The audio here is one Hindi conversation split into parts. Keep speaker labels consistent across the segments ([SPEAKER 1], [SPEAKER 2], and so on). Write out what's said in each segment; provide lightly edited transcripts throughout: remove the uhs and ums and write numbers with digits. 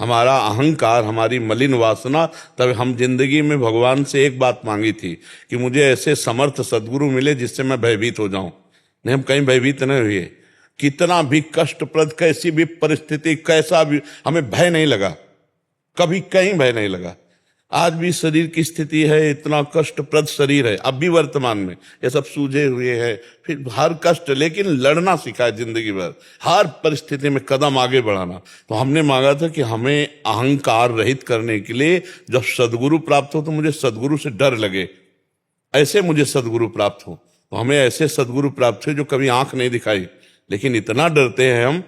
[SPEAKER 1] हमारा अहंकार, हमारी मलिन वासना। तब हम जिंदगी में भगवान से एक बात मांगी थी कि मुझे ऐसे समर्थ सदगुरु मिले जिससे मैं भयभीत हो जाऊं। नहीं, हम कहीं भयभीत नहीं हुए। कितना भी कष्टप्रद, कैसी भी परिस्थिति, कैसा भी, हमें भय नहीं लगा, कभी कहीं भय नहीं लगा। आज भी शरीर की स्थिति है, इतना कष्टप्रद शरीर है, अब भी वर्तमान में ये सब सूझे हुए हैं, फिर हर कष्ट, लेकिन लड़ना सीखा है जिंदगी भर, हर परिस्थिति में कदम आगे बढ़ाना। तो हमने मांगा था कि हमें अहंकार रहित करने के लिए जब सदगुरु प्राप्त हो तो मुझे सदगुरु से डर लगे, ऐसे मुझे सदगुरु प्राप्त हो। तो हमें ऐसे सदगुरु प्राप्त हुए जो कभी आंख नहीं दिखाई, लेकिन इतना डरते हैं हम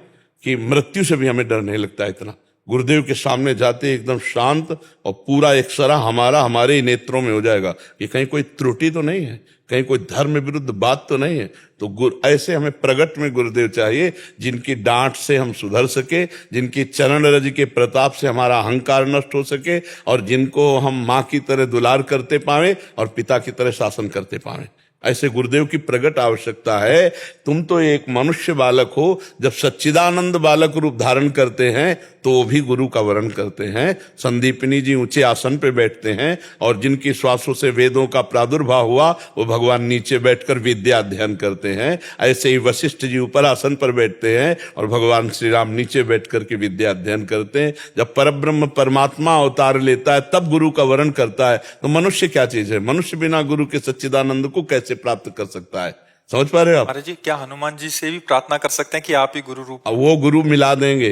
[SPEAKER 1] कि मृत्यु से भी हमें डर नहीं लगता। इतना गुरुदेव के सामने जाते एकदम शांत, और पूरा एकसरा हमारा हमारे ही नेत्रों में हो जाएगा कि कहीं कोई त्रुटि तो नहीं है, कहीं कोई धर्म विरुद्ध बात तो नहीं है। तो ऐसे हमें प्रगट में गुरुदेव चाहिए, जिनकी डांट से हम सुधर सके, जिनकी चरण रज के प्रताप से हमारा अहंकार नष्ट हो सके, और जिनको हम माँ की तरह दुलार करते पावे और पिता की तरह शासन करते पावे। ऐसे गुरुदेव की प्रगट आवश्यकता है। तुम तो एक मनुष्य बालक हो, जब सच्चिदानंद बालक रूप धारण करते हैं तो वो भी गुरु का वरण करते हैं। संदीपनी जी ऊंचे आसन पे बैठते हैं, और जिनकी श्वासों से वेदों का प्रादुर्भाव हुआ वो भगवान नीचे बैठकर विद्या अध्ययन करते हैं। ऐसे ही वशिष्ठ जी ऊपर आसन पर बैठते हैं और भगवान श्री राम नीचे बैठकर के विद्या अध्ययन करते हैं। जब परब्रह्म परमात्मा अवतार लेता है तब गुरु का वरण करता है। तो मनुष्य क्या चीज है? मनुष्य बिना गुरु के सच्चिदानंद को कैसे प्राप्त कर सकता है? समझ पा रहे हो आप?
[SPEAKER 2] महाराज जी, क्या हनुमान जी से भी प्रार्थना कर सकते हैं कि आप ही गुरु रूप?
[SPEAKER 1] वो गुरु मिला देंगे,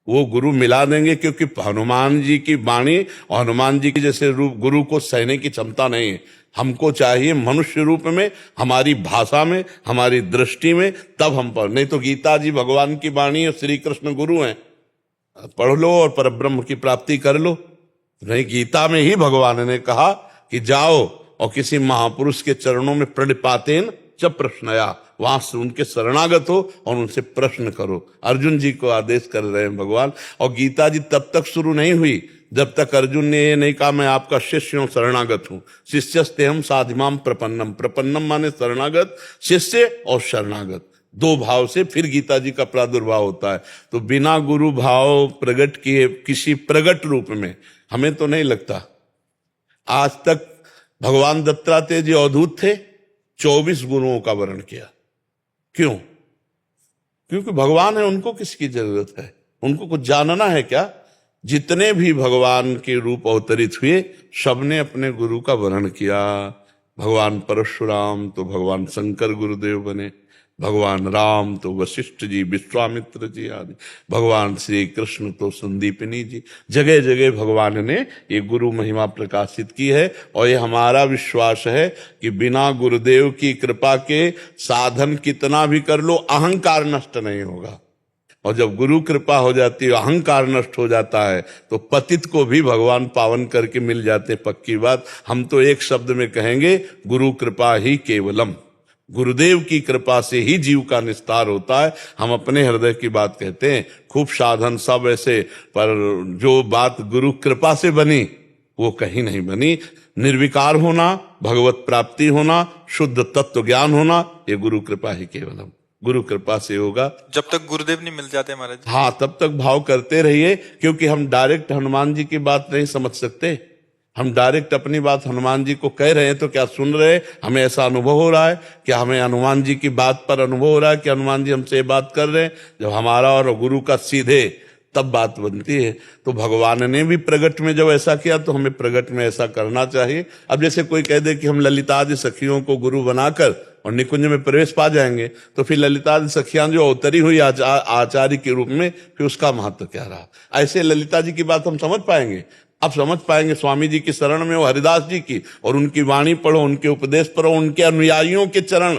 [SPEAKER 1] वो गुरु मिला देंगे, क्योंकि हनुमान जी की वाणी और हनुमान जी की जैसे रूप गुरु को सहने की क्षमता नहीं है। हमको चाहिए मनुष्य रूप में, हमारी भाषा में, हमारी दृष्टि में, तब हम पढ़। नहीं तो गीता जी भगवान की वाणी और श्री कृष्ण गुरु हैं, पढ़ लो और परब्रह्म की प्राप्ति कर लो। नहीं, गीता में ही भगवान ने कहा कि जाओ और किसी महापुरुष के चरणों में प्रणिपातेन च प्रश्नया, वहां से उनके शरणागत हो और उनसे प्रश्न करो। अर्जुन जी को आदेश कर रहे हैं भगवान। और गीता जी तब तक शुरू नहीं हुई जब तक अर्जुन ने ये नहीं कहा मैं आपका शिष्य हूं, शरणागत हूं। शिष्यस्ते हम साधिमाम प्रपन्नम, प्रपन्नम माने शरणागत, शिष्य और शरणागत दो भाव से फिर गीता जी का प्रादुर्भाव होता है। तो बिना गुरु भाव प्रगट किए किसी प्रगट रूप में हमें तो नहीं लगता। आज तक भगवान दत्तात्रेय जी अवधूत थे, 24 गुरुओं का वर्ण किया। क्यों? क्योंकि भगवान है, उनको किसकी जरूरत है? उनको कुछ जानना है क्या? जितने भी भगवान के रूप अवतरित हुए सबने अपने गुरु का वर्ण किया। भगवान परशुराम तो भगवान शंकर गुरुदेव बने, भगवान राम तो वशिष्ठ जी, विश्वामित्र जी आदि, भगवान श्री कृष्ण तो संदीपनी जी। जगह जगह भगवान ने ये गुरु महिमा प्रकाशित की है। और ये हमारा विश्वास है कि बिना गुरुदेव की कृपा के साधन कितना भी कर लो, अहंकार नष्ट नहीं होगा। और जब गुरु कृपा हो जाती है, अहंकार नष्ट हो जाता है, तो पतित को भी भगवान पावन करके मिल जाते। पक्की बात। हम तो एक शब्द में कहेंगे, गुरु कृपा ही केवलम। गुरुदेव की कृपा से ही जीव का निस्तार होता है। हम अपने हृदय की बात कहते हैं, खूब साधन सब ऐसे, पर जो बात गुरु कृपा से बनी वो कहीं नहीं बनी। निर्विकार होना, भगवत प्राप्ति होना, शुद्ध तत्व ज्ञान होना, ये गुरु कृपा ही केवलम, गुरु कृपा से होगा।
[SPEAKER 2] जब तक गुरुदेव नहीं मिल जाते महाराज जी?
[SPEAKER 1] हाँ, तब तक भाव करते रहिए, क्योंकि हम डायरेक्ट हनुमान जी की बात नहीं समझ सकते। हम डायरेक्ट अपनी बात हनुमान जी को कह रहे हैं तो क्या सुन रहे हैं? हमें ऐसा अनुभव हो रहा है? क्या हमें हनुमान जी की बात पर अनुभव हो रहा है कि हनुमान जी हमसे बात कर रहे हैं? जब हमारा और गुरु का सीधे, तब बात बनती है। तो भगवान ने भी प्रगट में जब ऐसा किया तो हमें प्रगट में ऐसा करना चाहिए। अब जैसे कोई कह दे कि हम ललितादि सखियों को गुरु बनाकर और निकुंज में प्रवेश पा जाएंगे, तो फिर ललितादि सखियां जो अवतरी हुई आचार्य के रूप में, फिर उसका महत्व क्या रहा? ऐसे ललिता जी की बात हम समझ पाएंगे? अब समझ पाएंगे स्वामी जी की शरण में हो, हरिदास जी की, और उनकी वाणी पढ़ो, उनके उपदेश पढ़ो, उनके अनुयायियों के चरण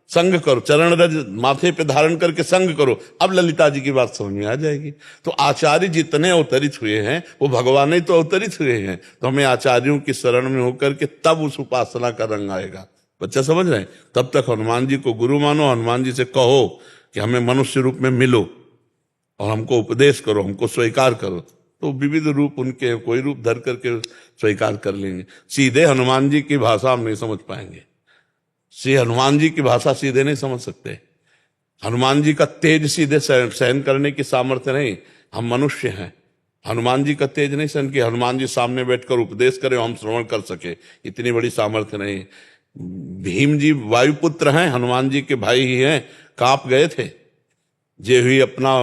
[SPEAKER 1] संग करो, चरण रज माथे पे धारण करके संग करो। अब ललिता जी की बात समझ में आ जाएगी। तो आचार्य जितने अवतरित हुए हैं वो भगवान ही तो अवतरित हुए हैं। तो हमें आचार्यों की शरण में होकर के तब उस उपासना का रंग आएगा। बच्चा समझ रहे हैं? तब तक हनुमान जी को गुरु मानो, हनुमान जी से कहो कि हमें मनुष्य रूप में मिलो और हमको उपदेश करो, हमको स्वीकार करो। तो विविध रूप उनके, कोई रूप धर करके स्वीकार कर लेंगे। सीधे हनुमान जी की भाषा हम नहीं समझ पाएंगे। श्री हनुमान जी की भाषा सीधे नहीं समझ सकते। हनुमान जी का तेज सीधे सहन करने की सामर्थ्य नहीं। हम मनुष्य हैं, हनुमान जी का तेज नहीं सन कि हनुमान जी सामने बैठकर उपदेश करें हम श्रवण कर सके, इतनी बड़ी सामर्थ्य नहीं। भीम जी वायुपुत्र हैं, हनुमान जी के भाई ही हैं, कांप गए थे। जे हुई अपना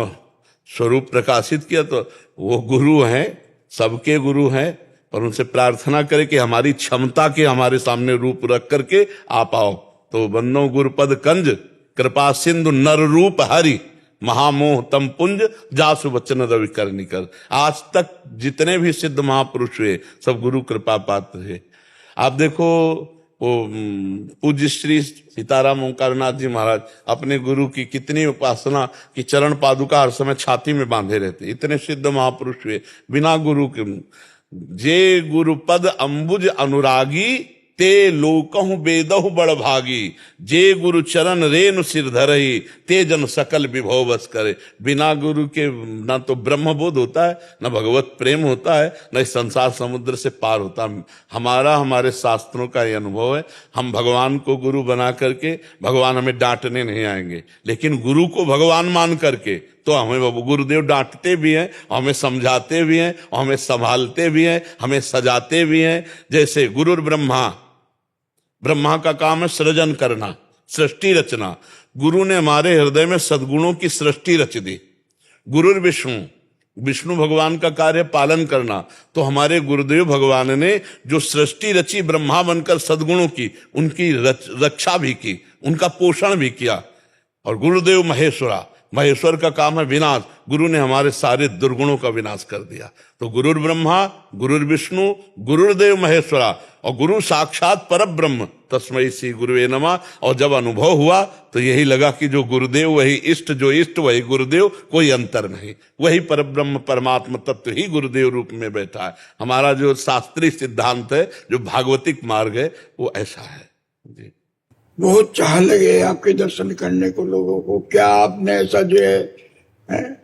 [SPEAKER 1] स्वरूप प्रकाशित किया, तो वो गुरु हैं, सबके गुरु हैं, और उनसे प्रार्थना करें कि हमारी क्षमता के हमारे सामने रूप रख करके आप आओ। तो बन्नो गुरुपद कंज कृपा सिंधु नर रूप हरि महामोह तम पुंज जासु वचन रवि कर निकर। आज तक जितने भी सिद्ध महापुरुष हुए सब गुरु कृपा पात्र है। आप देखो वो पूज्य श्री सीताराम ओंकारनाथ जी महाराज अपने गुरु की कितनी उपासना की, चरण पादुका हर समय छाती में बांधे रहते। इतने सिद्ध महापुरुष हुए बिना गुरु के। जे गुरु पद अंबुज अनुरागी ते लोकहु बेदहु बड़ भागी। जे गुरु चरण रेनु सिर धरही ते जन सकल विभव बस करे। बिना गुरु के ना तो ब्रह्म बोध होता है, ना भगवत प्रेम होता है, ना इस संसार समुद्र से पार होता। हमारे शास्त्रों का ये अनुभव है। हम भगवान को गुरु बना करके, भगवान हमें डांटने नहीं आएंगे, लेकिन गुरु को भगवान मान करके तो हमें गुरुदेव डांटते भी हैं, हमें समझाते भी हैं, हमें संभालते भी हैं, हमें सजाते भी हैं। जैसे गुरुर ब्रह्मा, ब्रह्मा का काम है सृजन करना, सृष्टि रचना। गुरु ने हमारे हृदय में सद्गुणों की सृष्टि रच दी। गुरुर विष्णु, विष्णु भगवान का कार्य पालन करना। तो हमारे गुरुदेव भगवान ने जो सृष्टि रची ब्रह्मा बनकर सद्गुणों की, उनकी रक्षा भी की, उनका पोषण भी किया। और गुरुदेव महेश्वरा, महेश्वर का काम है विनाश। गुरु ने हमारे सारे दुर्गुणों का विनाश कर दिया। तो गुरुर ब्रह्मा, गुरुर विष्णु, गुरुदेव महेश्वरा, और गुरु साक्षात पर ब्रह्म तस्मै श्री गुरुवे नमः। और जब अनुभव हुआ तो यही लगा कि जो गुरुदेव वही इष्ट, जो इष्ट वही गुरुदेव, कोई अंतर नहीं। वही पर ब्रह्म परमात्मा तत्व ही गुरुदेव रूप में बैठा है। हमारा जो शास्त्रीय सिद्धांत है, जो भागवतिक मार्ग है, वो ऐसा है जी।
[SPEAKER 3] बहुत चाह लगे आपके दर्शन करने को लोगों को। क्या आपने ऐसा जो है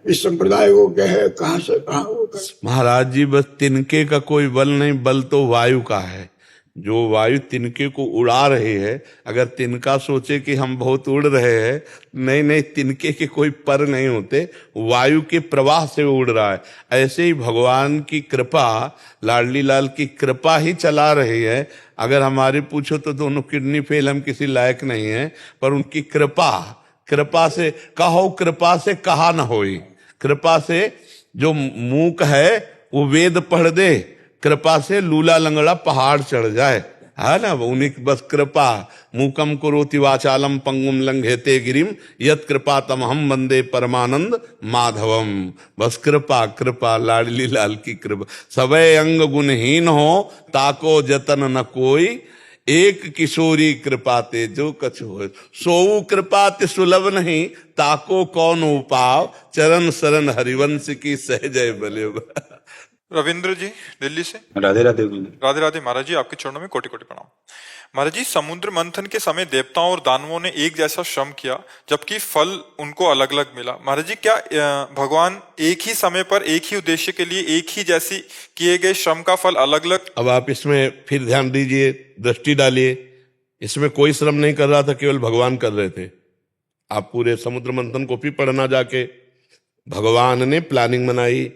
[SPEAKER 3] इस संप्रदाय को क्या है, कहाँ से कहाँ होगा?
[SPEAKER 1] महाराज जी बस तिनके का कोई बल नहीं, बल तो वायु का है। जो वायु तिनके को उड़ा रही है, अगर तिनका सोचे कि हम बहुत उड़ रहे हैं, नहीं नहीं, तिनके के कोई पर नहीं होते, वायु के प्रवाह से उड़ रहा है। ऐसे ही भगवान की कृपा, लाडली लाल की कृपा ही चला रही है। अगर हमारे पूछो तो दोनों किडनी फेल, हम किसी लायक नहीं है, पर उनकी कृपा, कृपा से कहो कृपा से कहा न होई। कृपा से जो मूक है वो वेद पढ़ दे, कृपा से लूला लंगड़ा पहाड़ चढ़ जाए, है ना। उन्हीं बस कृपा। मूकम करोति वाचालम पंगुम लंघेते गिरिम यत कृपा तम हम वंदे परमानंद माधवम। बस कृपा, कृपा, लाडली लाल की कृपा। सबे अंग गुणहीन हो ताको जतन न कोई, एक किशोरी कृपाते जो कछ हो। सोऊ कृपाते सुलभ नहीं ताको कौन उपाव, चरण शरण हरिवंश की सहजय बले।
[SPEAKER 2] रविंद्र जी दिल्ली से।
[SPEAKER 4] राधे राधे।
[SPEAKER 2] राधे राधे महाराज जी, आपके चरणों में कोटि कोटि प्रणाम। महाराज जी, समुद्र मंथन के समय देवताओं और दानवों ने एक जैसा श्रम किया, जबकि फल उनको अलग अलग मिला। महाराज जी, क्या भगवान एक ही समय पर एक ही उद्देश्य के लिए एक ही जैसी किए गए श्रम का फल अलग अलग?
[SPEAKER 1] अब आप इसमें फिर ध्यान दीजिए, दृष्टि डालिए। इसमें कोई श्रम नहीं कर रहा था, केवल भगवान कर रहे थे। आप पूरे समुद्र मंथन को भी पढ़ना जाके, भगवान ने प्लानिंग बनाई।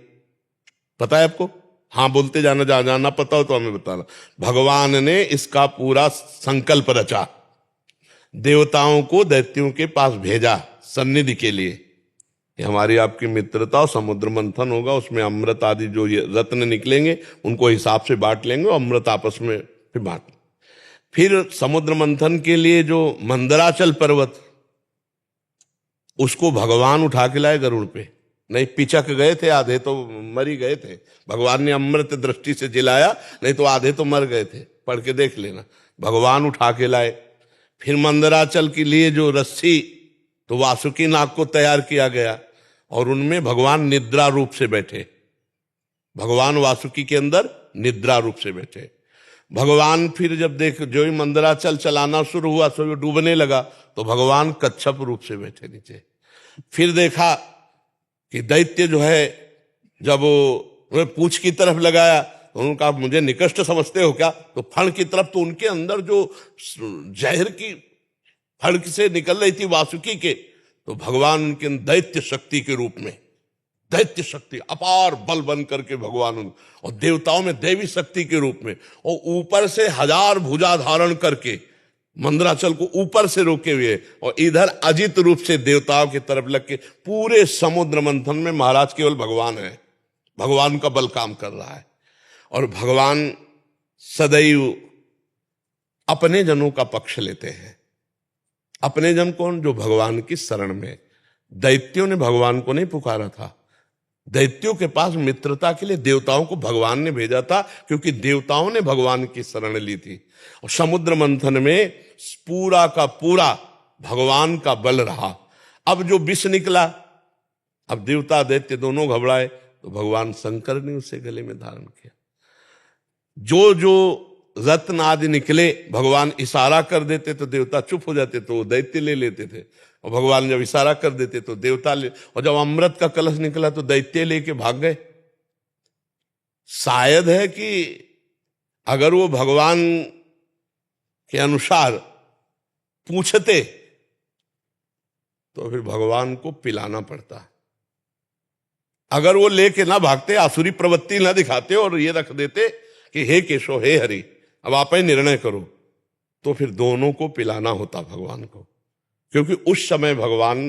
[SPEAKER 1] पता है आपको? हाँ बोलते जाना, जाना पता हो तो हमें बताना। भगवान ने इसका पूरा संकल्प रचा, देवताओं को दैत्यों के पास भेजा सन्निधि के लिए। ये हमारी आपकी मित्रता और समुद्र मंथन होगा, उसमें अमृत आदि जो ये रत्न निकलेंगे उनको हिसाब से बांट लेंगे और अमृत आपस में फिर बांट। फिर समुद्र मंथन के लिए जो मंदराचल पर्वत, उसको भगवान उठा के लाए गरुड़ पे। नहीं, पिचक गए थे, आधे तो मर ही गए थे। भगवान ने अमृत दृष्टि से जिलाया, नहीं तो आधे तो मर गए थे। पढ़ के देख लेना। भगवान उठा के लाए। फिर मंदराचल के लिए जो रस्सी, तो वासुकी नाग को तैयार किया गया और उनमें भगवान निद्रा रूप से बैठे। भगवान वासुकी के अंदर निद्रा रूप से बैठे। भगवान फिर जब देख जो ही मंदराचल चलाना शुरू हुआ, सो डूबने लगा, तो भगवान कच्छप रूप से बैठे नीचे। फिर देखा कि दैत्य जो है, जब वो पूंछ की तरफ लगाया तो उन्होंने कहा मुझे निकष्ट समझते हो क्या? तो फण की तरफ, तो उनके अंदर जो जहर की फण से निकल रही थी वासुकी के, तो भगवान उनके दैत्य शक्ति के रूप में, दैत्य शक्ति, अपार बल बन करके भगवान और देवताओं में देवी शक्ति के रूप में, और ऊपर से 1000 भुजा धारण करके मंदराचल को ऊपर से रोके हुए, और इधर अजित रूप से देवताओं की तरफ लग के पूरे समुद्र मंथन में महाराज केवल भगवान है। भगवान का बल काम कर रहा है। और भगवान सदैव अपने जनों का पक्ष लेते हैं। अपने जन कौन? जो भगवान की शरण में। दैत्यों ने भगवान को नहीं पुकारा था। दैत्यों के पास मित्रता के लिए देवताओं को भगवान ने भेजा था, क्योंकि देवताओं ने भगवान की शरण ली थी। और समुद्र मंथन में पूरा का पूरा भगवान का बल रहा। अब जो विष निकला, अब देवता दैत्य दोनों घबराए, तो भगवान शंकर ने उसे गले में धारण किया। जो जो रत्न आदि निकले, भगवान इशारा कर देते तो देवता चुप हो जाते, तो दैत्य ले लेते थे। और भगवान जब इशारा कर देते तो देवता ले, और जब अमृत का कलश निकला तो दैत्य लेके भाग गए। शायद है कि अगर वो भगवान के अनुसार पूछते तो फिर भगवान को पिलाना पड़ता। अगर वो लेके ना भागते, आसुरी प्रवृत्ति ना दिखाते और ये रख देते कि हे केशव, हे हरि, अब आप ही निर्णय करो, तो फिर दोनों को पिलाना होता भगवान को। क्योंकि उस समय भगवान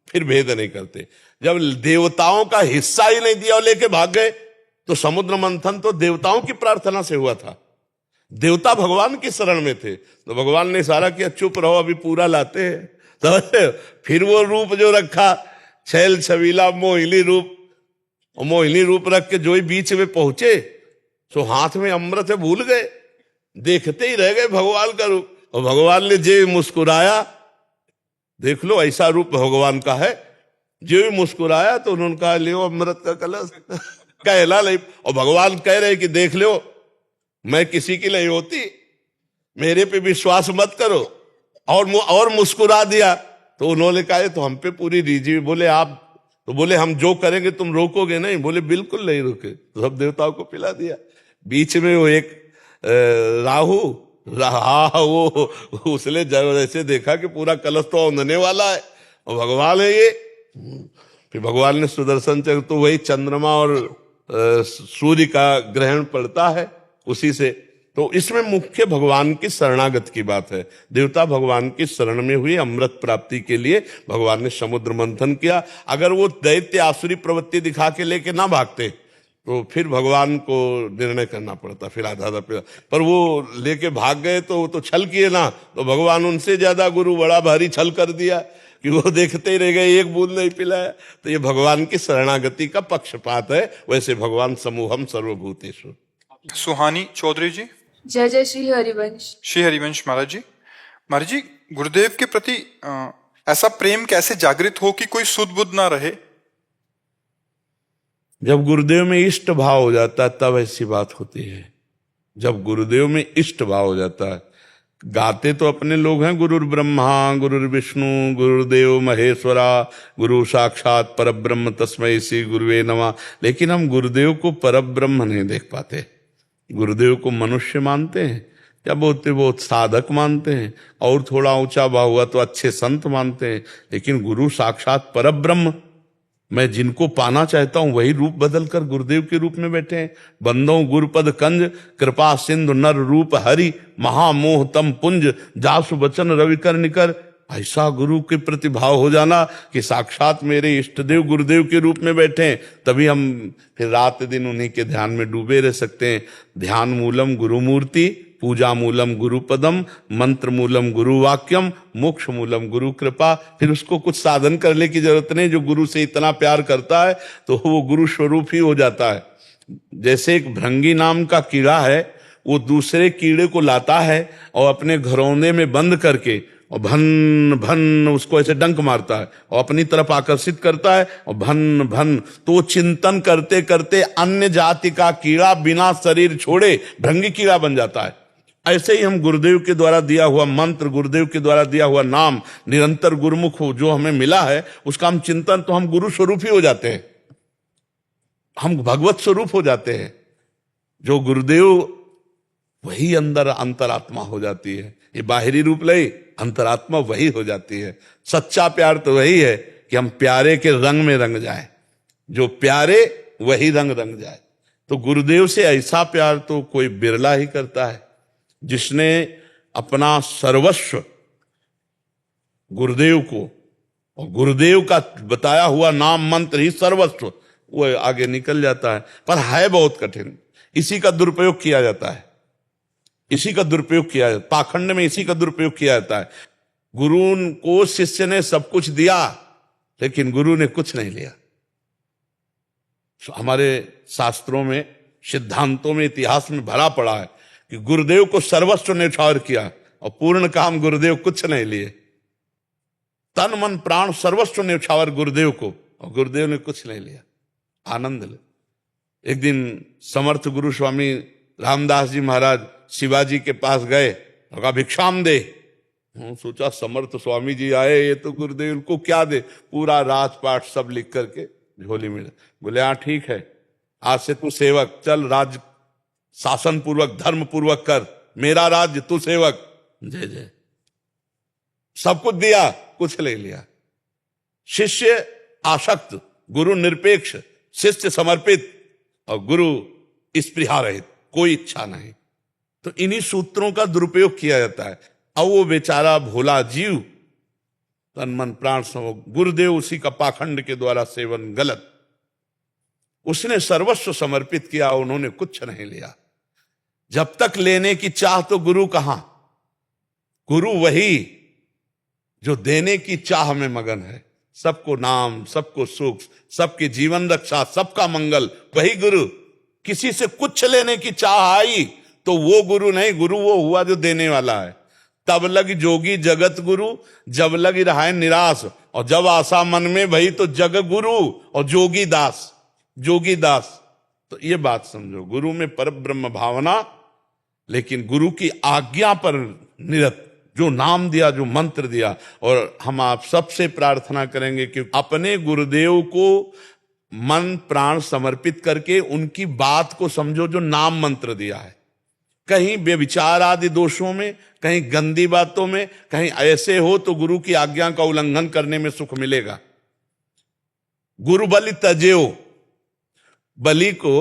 [SPEAKER 1] फिर भेद नहीं करते। जब देवताओं का हिस्सा ही नहीं दिया और लेके भाग गए, तो समुद्र मंथन तो देवताओं की प्रार्थना से हुआ था। देवता भगवान की शरण में थे, तो भगवान ने इशारा किया, चुप रहो, अभी पूरा लाते हैं। तो फिर वो रूप जो रखा, छैल छबीला मोहिनी रूप, और मोहिनी रूप रख के जो ही बीच में पहुंचे, तो हाथ में अमृत भूल गए, देखते ही रह गए भगवान का रूप। और भगवान ने जे मुस्कुराया, देख लो ऐसा रूप भगवान का है, जो भी मुस्कुराया तो उन्होंने कहा, लियो अमृत का कलश, कहला नहीं। और भगवान कह रहे कि देख लो, मैं किसी की नहीं होती, मेरे पे विश्वास मत करो। और मुस्कुरा दिया, तो उन्होंने कहा तो हम पे पूरी रीझी। बोले आप, तो बोले हम जो करेंगे तुम रोकोगे नहीं? बोले बिल्कुल नहीं रोके। तो सब देवताओं को पिला दिया। बीच में वो एक राहु रहा, वो उसने जब ऐसे देखा कि पूरा कलश तो औंधने वाला है, और भगवान है ये। फिर भगवान ने सुदर्शन चक्र, तो वही चंद्रमा और सूर्य का ग्रहण पड़ता है उसी से। तो इसमें मुख्य भगवान की शरणागत की बात है। देवता भगवान की शरण में हुए अमृत प्राप्ति के लिए भगवान ने समुद्र मंथन किया। अगर वो दैत्य आसुरी प्रवृत्ति दिखा के लेके ना भागते, तो फिर भगवान को निर्णय करना पड़ता, फिर आधा पर वो लेके भाग गए तो वो तो छल किए ना, तो भगवान उनसे ज्यादा गुरु बड़ा भारी छल कर दिया कि वो देखते ही रह गए, एक बूंद नहीं पिलाया। तो ये भगवान की शरणागति का पक्षपात है। वैसे भगवान समूहम सर्वभूतेषु।
[SPEAKER 2] सुहानी चौधरी जी।
[SPEAKER 4] जय जय श्री हरिवंश।
[SPEAKER 2] श्री हरिवंश महाराज जी। महाराज जी, गुरुदेव के प्रति ऐसा प्रेम कैसे जागृत हो कि कोई सुध बुध ना रहे?
[SPEAKER 1] जब गुरुदेव में इष्ट भाव हो जाता है तब ऐसी बात होती है। जब गुरुदेव में इष्ट भाव हो जाता है, गाते तो अपने लोग हैं, गुरुर् ब्रह्मा गुरुर् विष्णु गुरुदेव महेश्वरा, गुरु साक्षात परब्रह्म तस्मै श्री गुरुवे नमः, लेकिन हम गुरुदेव को परब्रह्म नहीं देख पाते। गुरुदेव को मनुष्य मानते हैं, या बहुत साधक मानते हैं, और थोड़ा ऊंचा भाव हुआ तो अच्छे संत मानते हैं, लेकिन गुरु साक्षात परब्रह्म, मैं जिनको पाना चाहता हूं वही रूप बदल कर गुरुदेव के रूप में बैठे हैं। बंदो गुरुपद कंज कृपा सिंधु नर रूप हरि, महामोह तम पुंज जासु बचन रविकर निकर। ऐसा गुरु के प्रति भाव हो जाना कि साक्षात मेरे इष्ट देव गुरुदेव के रूप में बैठे हैं, तभी हम फिर रात दिन उन्हीं के ध्यान में डूबे रह सकते हैं। ध्यान मूलम गुरु मूर्ति, पूजा मूलम गुरुपदम, मंत्र मूलम गुरु वाक्यम, मोक्ष मूलम गुरु कृपा। फिर उसको कुछ साधन करने की जरूरत नहीं, जो गुरु से इतना प्यार करता है तो वो गुरु स्वरूप ही हो जाता है। जैसे एक भृंगी नाम का कीड़ा है, वो दूसरे कीड़े को लाता है और अपने घरौंदे में बंद करके और भन भन उसको ऐसे डंक मारता है और अपनी तरफ आकर्षित करता है, और भन भन तो चिंतन करते करते अन्य जाति का कीड़ा बिना शरीर छोड़े भृंगी कीड़ा बन जाता है। ऐसे ही हम गुरुदेव के द्वारा दिया हुआ मंत्र, गुरुदेव के द्वारा दिया हुआ नाम, निरंतर गुरुमुख जो हमें मिला है, उसका हम चिंतन, तो हम गुरु स्वरूप ही हो जाते हैं, हम भगवत स्वरूप हो जाते हैं। जो गुरुदेव वही अंदर अंतरात्मा हो जाती है। ये बाहरी रूप ले, अंतरात्मा वही हो जाती है। सच्चा प्यार तो वही है कि हम प्यारे के रंग में रंग जाए। जो प्यारे वही रंग रंग जाए। तो गुरुदेव से ऐसा प्यार तो कोई बिरला ही करता है, जिसने अपना सर्वस्व गुरुदेव को, और गुरुदेव का बताया हुआ नाम मंत्र ही सर्वस्व, वो आगे निकल जाता है। पर है बहुत कठिन, इसी का दुरुपयोग किया जाता है, इसी का दुरुपयोग किया जाता है, पाखंड में इसी का दुरुपयोग किया जाता है। गुरु को शिष्य ने सब कुछ दिया, लेकिन गुरु ने कुछ नहीं लिया। हमारे शास्त्रों में, सिद्धांतों में, इतिहास में भरा पड़ा है कि गुरुदेव को सर्वस्व न्यौछावर किया और पूर्ण काम गुरुदेव कुछ नहीं लिए। तन मन प्राण सर्वस्व न्यौछावर गुरुदेव को, और गुरुदेव ने कुछ नहीं लिया। आनंद ले। एक दिन समर्थ गुरु स्वामी रामदास जी महाराज शिवाजी के पास गए और कहा भिक्षाम दे। सोचा समर्थ स्वामी जी आए, ये तो गुरुदेव को क्या दे, पूरा राजपाट सब लिख करके झोली में। बोले हाँ ठीक है, आज से तू सेवक, चल राज शासन पूर्वक धर्म पूर्वक कर, मेरा राज्य तू सेवक। जय जय। सब कुछ दिया, कुछ ले लिया। शिष्य आसक्त, गुरु निरपेक्ष, शिष्य समर्पित और गुरु स्पृहा रहित, कोई इच्छा नहीं। तो इन्हीं सूत्रों का दुरुपयोग किया जाता है। अब वो बेचारा भोला जीव तन मन प्राण समो, गुरुदेव उसी का पाखंड के द्वारा सेवन गलत, उसने सर्वस्व समर्पित किया, उन्होंने कुछ नहीं लिया। जब तक लेने की चाह तो गुरु कहां, गुरु वही जो देने की चाह में मगन है। सबको नाम, सबको सुख, सबके जीवन रक्षा, सबका मंगल, वही गुरु। किसी से कुछ लेने की चाह आई तो वो गुरु नहीं, गुरु वो हुआ जो देने वाला है। तब लग जोगी जगत गुरु, जब लग रहा निराश, और जब आशा मन में भई तो जग गुरु और जोगी दास। जोगी दास, तो ये बात समझो, गुरु में पर ब्रह्म भावना, लेकिन गुरु की आज्ञा पर निरत, जो नाम दिया, जो मंत्र दिया। और हम आप सबसे प्रार्थना करेंगे कि अपने गुरुदेव को मन प्राण समर्पित करके उनकी बात को समझो, जो नाम मंत्र दिया है। कहीं व्यभिचार आदि दोषों में, कहीं गंदी बातों में, कहीं ऐसे हो तो गुरु की आज्ञा का उल्लंघन करने में सुख मिलेगा। गुरु बलि तजेओ, बलि को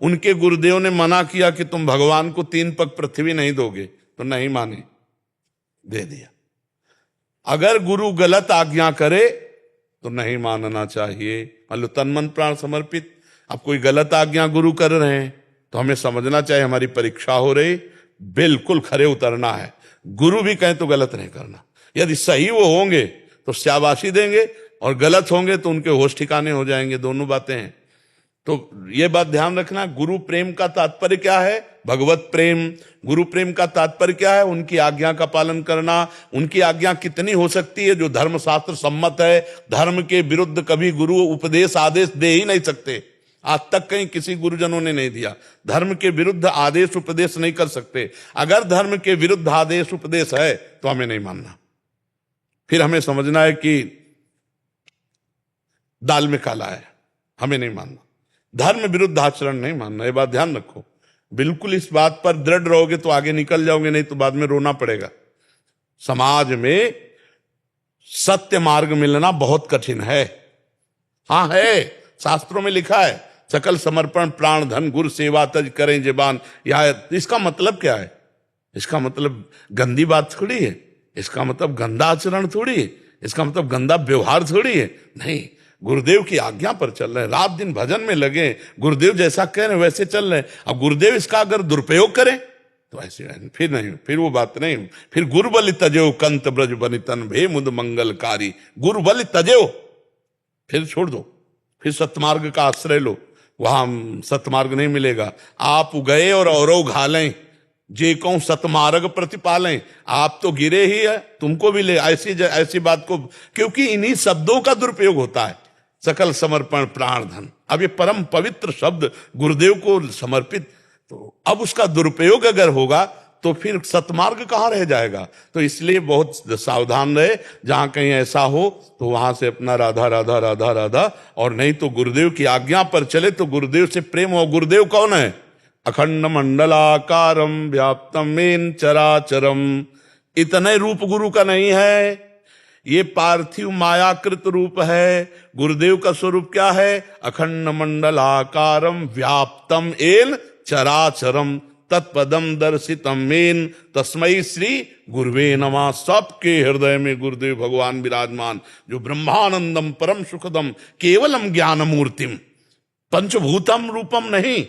[SPEAKER 1] उनके गुरुदेव ने मना किया कि तुम भगवान को 3 पग पृथ्वी नहीं दोगे, तो नहीं माने, दे दिया। अगर गुरु गलत आज्ञा करे तो नहीं मानना चाहिए। मान लो तन मन प्राण समर्पित, अब कोई गलत आज्ञा गुरु कर रहे हैं तो हमें समझना चाहिए हमारी परीक्षा हो रही, बिल्कुल खरे उतरना है। गुरु भी कहें तो गलत नहीं करना। यदि सही वो होंगे तो शाबाशी देंगे, और गलत होंगे तो उनके होश ठिकाने हो जाएंगे। दोनों बातें हैं। तो ये बात ध्यान रखना। गुरु प्रेम का तात्पर्य क्या है? भगवत प्रेम। गुरु प्रेम का तात्पर्य क्या है? उनकी आज्ञा का पालन करना। उनकी आज्ञा कितनी हो सकती है? जो धर्मशास्त्र सम्मत है। धर्म के विरुद्ध कभी गुरु उपदेश आदेश दे ही नहीं सकते। आज तक कहीं किसी गुरुजनों ने नहीं दिया। धर्म के विरुद्ध आदेश उपदेश नहीं कर सकते। अगर धर्म के विरुद्ध आदेश उपदेश है तो हमें नहीं मानना। फिर हमें समझना है कि दाल में काला है, हमें नहीं मानना। धर्म विरुद्ध आचरण नहीं मानना, ये बात ध्यान रखो। बिल्कुल इस बात पर दृढ़ रहोगे तो आगे निकल जाओगे, नहीं तो बाद में रोना पड़ेगा। समाज में सत्य मार्ग मिलना बहुत कठिन है। हाँ है, शास्त्रों में लिखा है, सकल समर्पण प्राण धन गुरु सेवा तज करें जबान। यह इसका मतलब क्या है? इसका मतलब गंदी बात थोड़ी है, इसका मतलब गंदा आचरण थोड़ी है, इसका मतलब गंदा व्यवहार थोड़ी है। नहीं, गुरुदेव की आज्ञा पर चल रहे हैं, रात दिन भजन में लगे, गुरुदेव जैसा कह रहे हैं वैसे चल रहे हैं। अब गुरुदेव इसका अगर दुरुपयोग करें तो ऐसे फिर नहीं, फिर वो बात नहीं। फिर गुरु बलि तजेओ कंत ब्रज बनितन भे मुद मंगलकारी। गुरु बलि तजेओ, फिर छोड़ दो, फिर सतमार्ग का आश्रय लो। वहां सतमार्ग नहीं मिलेगा। आप गए और औरों घालें, जे कहूं सतमार्ग प्रतिपालें। आप तो गिरे ही है, तुमको भी ले, ऐसी बात को, क्योंकि इन्हीं शब्दों का दुरुपयोग होता है। सकल समर्पण प्राण धन, अब ये परम पवित्र शब्द गुरुदेव को समर्पित, तो अब उसका दुरुपयोग अगर होगा तो फिर सतमार्ग कहाँ रह जाएगा। तो इसलिए बहुत सावधान रहे। जहां कहीं ऐसा हो तो वहां से अपना राधा राधा राधा राधा, और नहीं तो गुरुदेव की आज्ञा पर चले तो गुरुदेव से प्रेम हो। गुरुदेव कौन है? अखंड मंडलाकारम व्याप्तम मेन चराचरम। इतने रूप गुरु का नहीं है। ये पार्थिव मायाकृत रूप है। गुरुदेव का स्वरूप क्या है? अखंड मंडलाकारम व्याप्तम एन चराचरम तत्पदम दर्शितम मेन तस्मै श्री गुरुवे नमः। सबके हृदय में गुरुदेव भगवान विराजमान, जो ब्रह्मानंदम परम सुखदम केवलम ज्ञान मूर्तिम, पंचभूतम रूपम नहीं,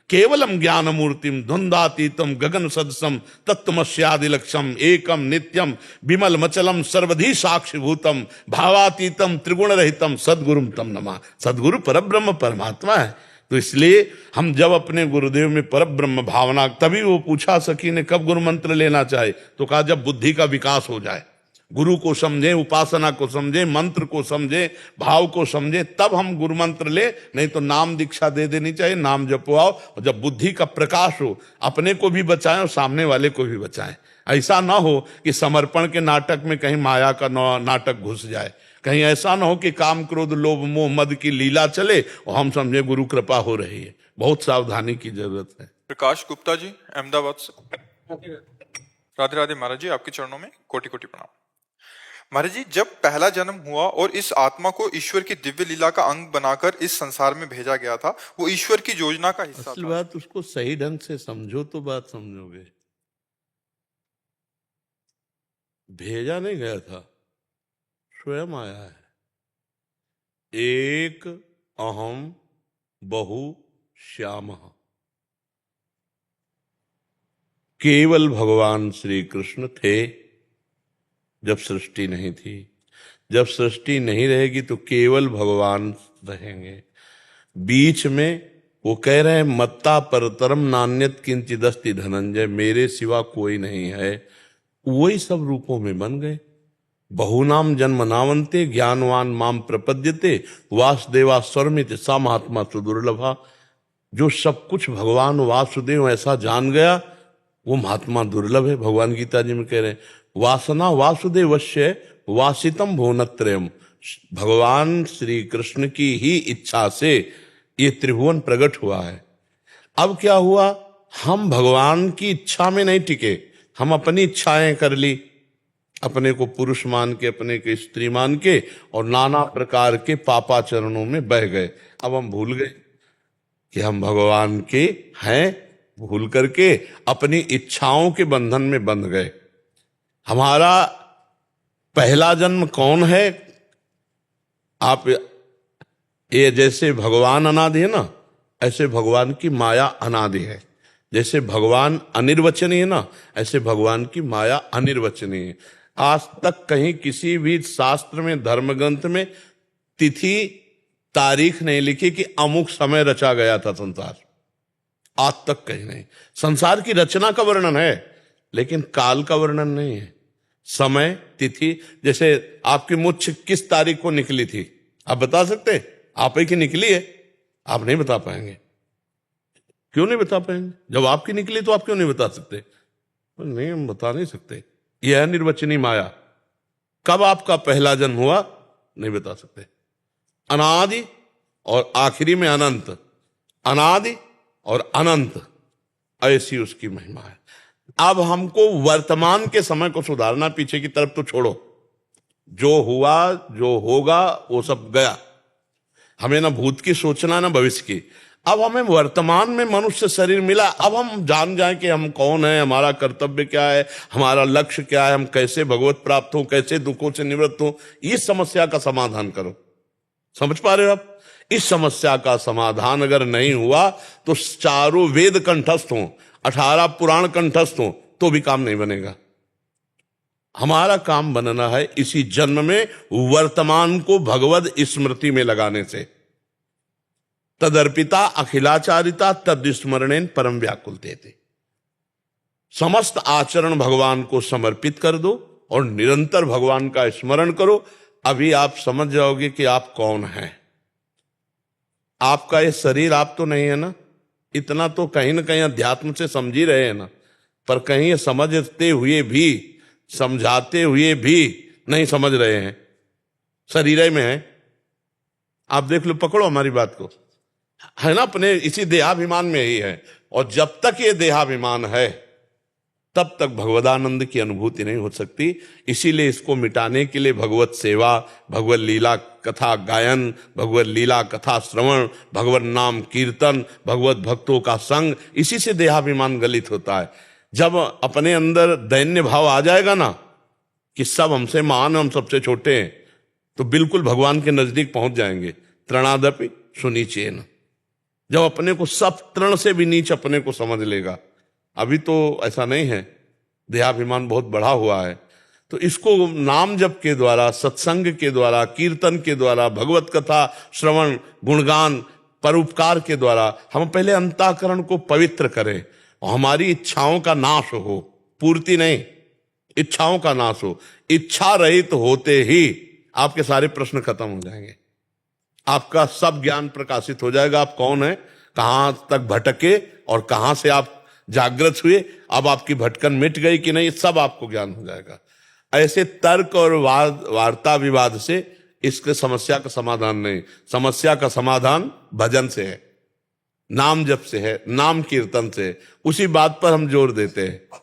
[SPEAKER 1] केवलम ज्ञान मूर्तिम द्वंद्वातीतम गगन सदसम तत्वमस्यादि लक्ष्यम एकम नित्यम विमल मचलम सर्वधि साक्षिभूतम भावातीतम त्रिगुण रहितम सदगुरुम तम नमः। सदगुरु परब्रह्म परमात्मा है। तो इसलिए हम जब अपने गुरुदेव में परब्रह्म भावना, तभी वो पूछा सखी ने कब गुरु मंत्र लेना चाहे, तो कहा जब बुद्धि का विकास हो जाए, गुरु को समझे, उपासना को समझे, मंत्र को समझे, भाव को समझे, तब हम गुरु मंत्र ले। नहीं तो नाम दीक्षा दे देनी चाहिए, नाम जपवाओ, और जब बुद्धि का प्रकाश हो, अपने को भी बचाएं और सामने वाले को भी बचाएं। ऐसा ना हो कि समर्पण के नाटक में कहीं माया का नाटक घुस जाए, कहीं ऐसा ना हो कि काम क्रोध लोभ मोह मद की लीला चले और हम समझे गुरु कृपा हो रही है। बहुत सावधानी की जरूरत है।
[SPEAKER 2] प्रकाश गुप्ता जी अहमदाबाद से। राधे राधे महाराज जी, आपके चरणों में कोटि कोटि प्रणाम। महाराज जी, जब पहला जन्म हुआ और इस आत्मा को ईश्वर की दिव्य लीला का अंग बनाकर इस संसार में भेजा गया था, वो ईश्वर की योजना का हिस्सा
[SPEAKER 1] असल
[SPEAKER 2] था।
[SPEAKER 1] बात उसको सही ढंग से समझो तो बात समझोगे। भेजा नहीं गया था, स्वयं आया है। एक अहम बहु श्याम, केवल भगवान श्री कृष्ण थे जब सृष्टि नहीं थी। जब सृष्टि नहीं रहेगी तो केवल भगवान रहेंगे। बीच में वो कह रहे हैं मत्ता परतरम नान्यत किंचिदस्ति धनंजय, मेरे सिवा कोई नहीं है। वही सब रूपों में बन गए। बहुनाम जन्म नावंते ज्ञानवान माम प्रपद्यते वासुदेवा स्वरमित सा महात्मा सुदुर्लभा। जो सब कुछ भगवान वासुदेव ऐसा जान गया, वो महात्मा दुर्लभ है। भगवान गीता जी में कह रहे हैं वासना वासुदेवस्य वासितम भुवनत्रयम्। भगवान श्री कृष्ण की ही इच्छा से ये त्रिभुवन प्रकट हुआ है। अब क्या हुआ, हम भगवान की इच्छा में नहीं टिके, हम अपनी इच्छाएं कर ली, अपने को पुरुष मान के, अपने को स्त्री मान के, और नाना प्रकार के पापाचरणों में बह गए। अब हम भूल गए कि हम भगवान के हैं, भूल करके अपनी इच्छाओं के बंधन में बंध गए। हमारा पहला जन्म कौन है? आप ये जैसे भगवान अनादि है ना, ऐसे भगवान की माया अनादि है। जैसे भगवान अनिर्वचनीय है ना, ऐसे भगवान की माया अनिर्वचनीय है। आज तक कहीं किसी भी शास्त्र में, धर्म ग्रंथ में तिथि तारीख नहीं लिखी कि अमुक समय रचा गया था संसार। आज तक कहीं नहीं। संसार की रचना का वर्णन है, लेकिन काल का वर्णन नहीं है। समय, तिथि, जैसे आपकी मुच्छ किस तारीख को निकली थी, आप बता सकते? आप ही की निकली है, आप नहीं बता पाएंगे। क्यों नहीं बता पाएंगे? जब आपकी निकली तो आप क्यों नहीं बता सकते? नहीं, हम बता नहीं सकते। यह है निर्वचनीय माया। कब आपका पहला जन्म हुआ, नहीं बता सकते। अनादि और आखिरी में अनंत, अनादि और अनंत, ऐसी उसकी महिमा है। अब हमको वर्तमान के समय को सुधारना, पीछे की तरफ तो छोड़ो। जो हुआ, जो होगा, वो सब गया। हमें ना भूत की सोचना, ना भविष्य की। अब हमें वर्तमान में मनुष्य शरीर मिला, अब हम जान जाएं कि हम कौन है, हमारा कर्तव्य क्या है, हमारा लक्ष्य क्या है, हम कैसे भगवत प्राप्त हो, कैसे दुखों से निवृत्त हो। इस समस्या का समाधान करो। समझ पा रहे हो आप? इस समस्या का समाधान अगर नहीं हुआ तो चारों वेद कंठस्थ हों, 18 पुराण कंठस्थ हों, तो भी काम नहीं बनेगा। हमारा काम बनना है इसी जन्म में वर्तमान को भगवद स्मृति में लगाने से। तदर्पिता अखिलाचारिता तद्स्मरणेन परम व्याकुल देते। समस्त आचरण भगवान को समर्पित कर दो और निरंतर भगवान का स्मरण करो। अभी आप समझ जाओगे कि आप कौन हैं। आपका ये शरीर आप तो नहीं है ना, इतना तो कहीं ना कहीं अध्यात्म से समझ ही रहे हैं ना, पर कहीं ये समझते हुए भी, समझाते हुए भी नहीं समझ रहे हैं। शरीर में है, आप देख लो, पकड़ो हमारी बात को, है ना, अपने इसी देहाभिमान में ही है। और जब तक ये देहाभिमान है, तब तक भगवदानंद की अनुभूति नहीं हो सकती। इसीलिए इसको मिटाने के लिए भगवत सेवा, भगवत लीला कथा गायन, भगवत लीला कथा श्रवण, भगवत नाम कीर्तन, भगवत भक्तों का संग, इसी से देहाभिमान गलित होता है। जब अपने अंदर दैन्य भाव आ जाएगा ना कि सब हमसे महान, हम सबसे छोटे हैं, तो बिल्कुल भगवान के नजदीक पहुंच जाएंगे। तृणादपि सुनीचेन, जब अपने को सब तृण से भी नीच अपने को समझ लेगा। अभी तो ऐसा नहीं है, देहाभिमान बहुत बढ़ा हुआ है। तो इसको नाम जप के द्वारा, सत्संग के द्वारा, कीर्तन के द्वारा, भगवत कथा श्रवण, गुणगान, परोपकार के द्वारा हम पहले अंतःकरण को पवित्र करें और हमारी इच्छाओं का नाश हो, पूर्ति नहीं, इच्छाओं का नाश हो। इच्छा रहित होते ही आपके सारे प्रश्न खत्म हो जाएंगे, आपका सब ज्ञान प्रकाशित हो जाएगा। आप कौन है, कहां तक भटके और कहां से आप जागृत हुए, अब आपकी भटकन मिट गई कि नहीं, सब आपको ज्ञान हो जाएगा। ऐसे तर्क और वार्ता विवाद से इसके समस्या का समाधान नहीं। समस्या का समाधान भजन से है, नाम जप से है, नाम कीर्तन से। उसी बात पर हम जोर देते हैं।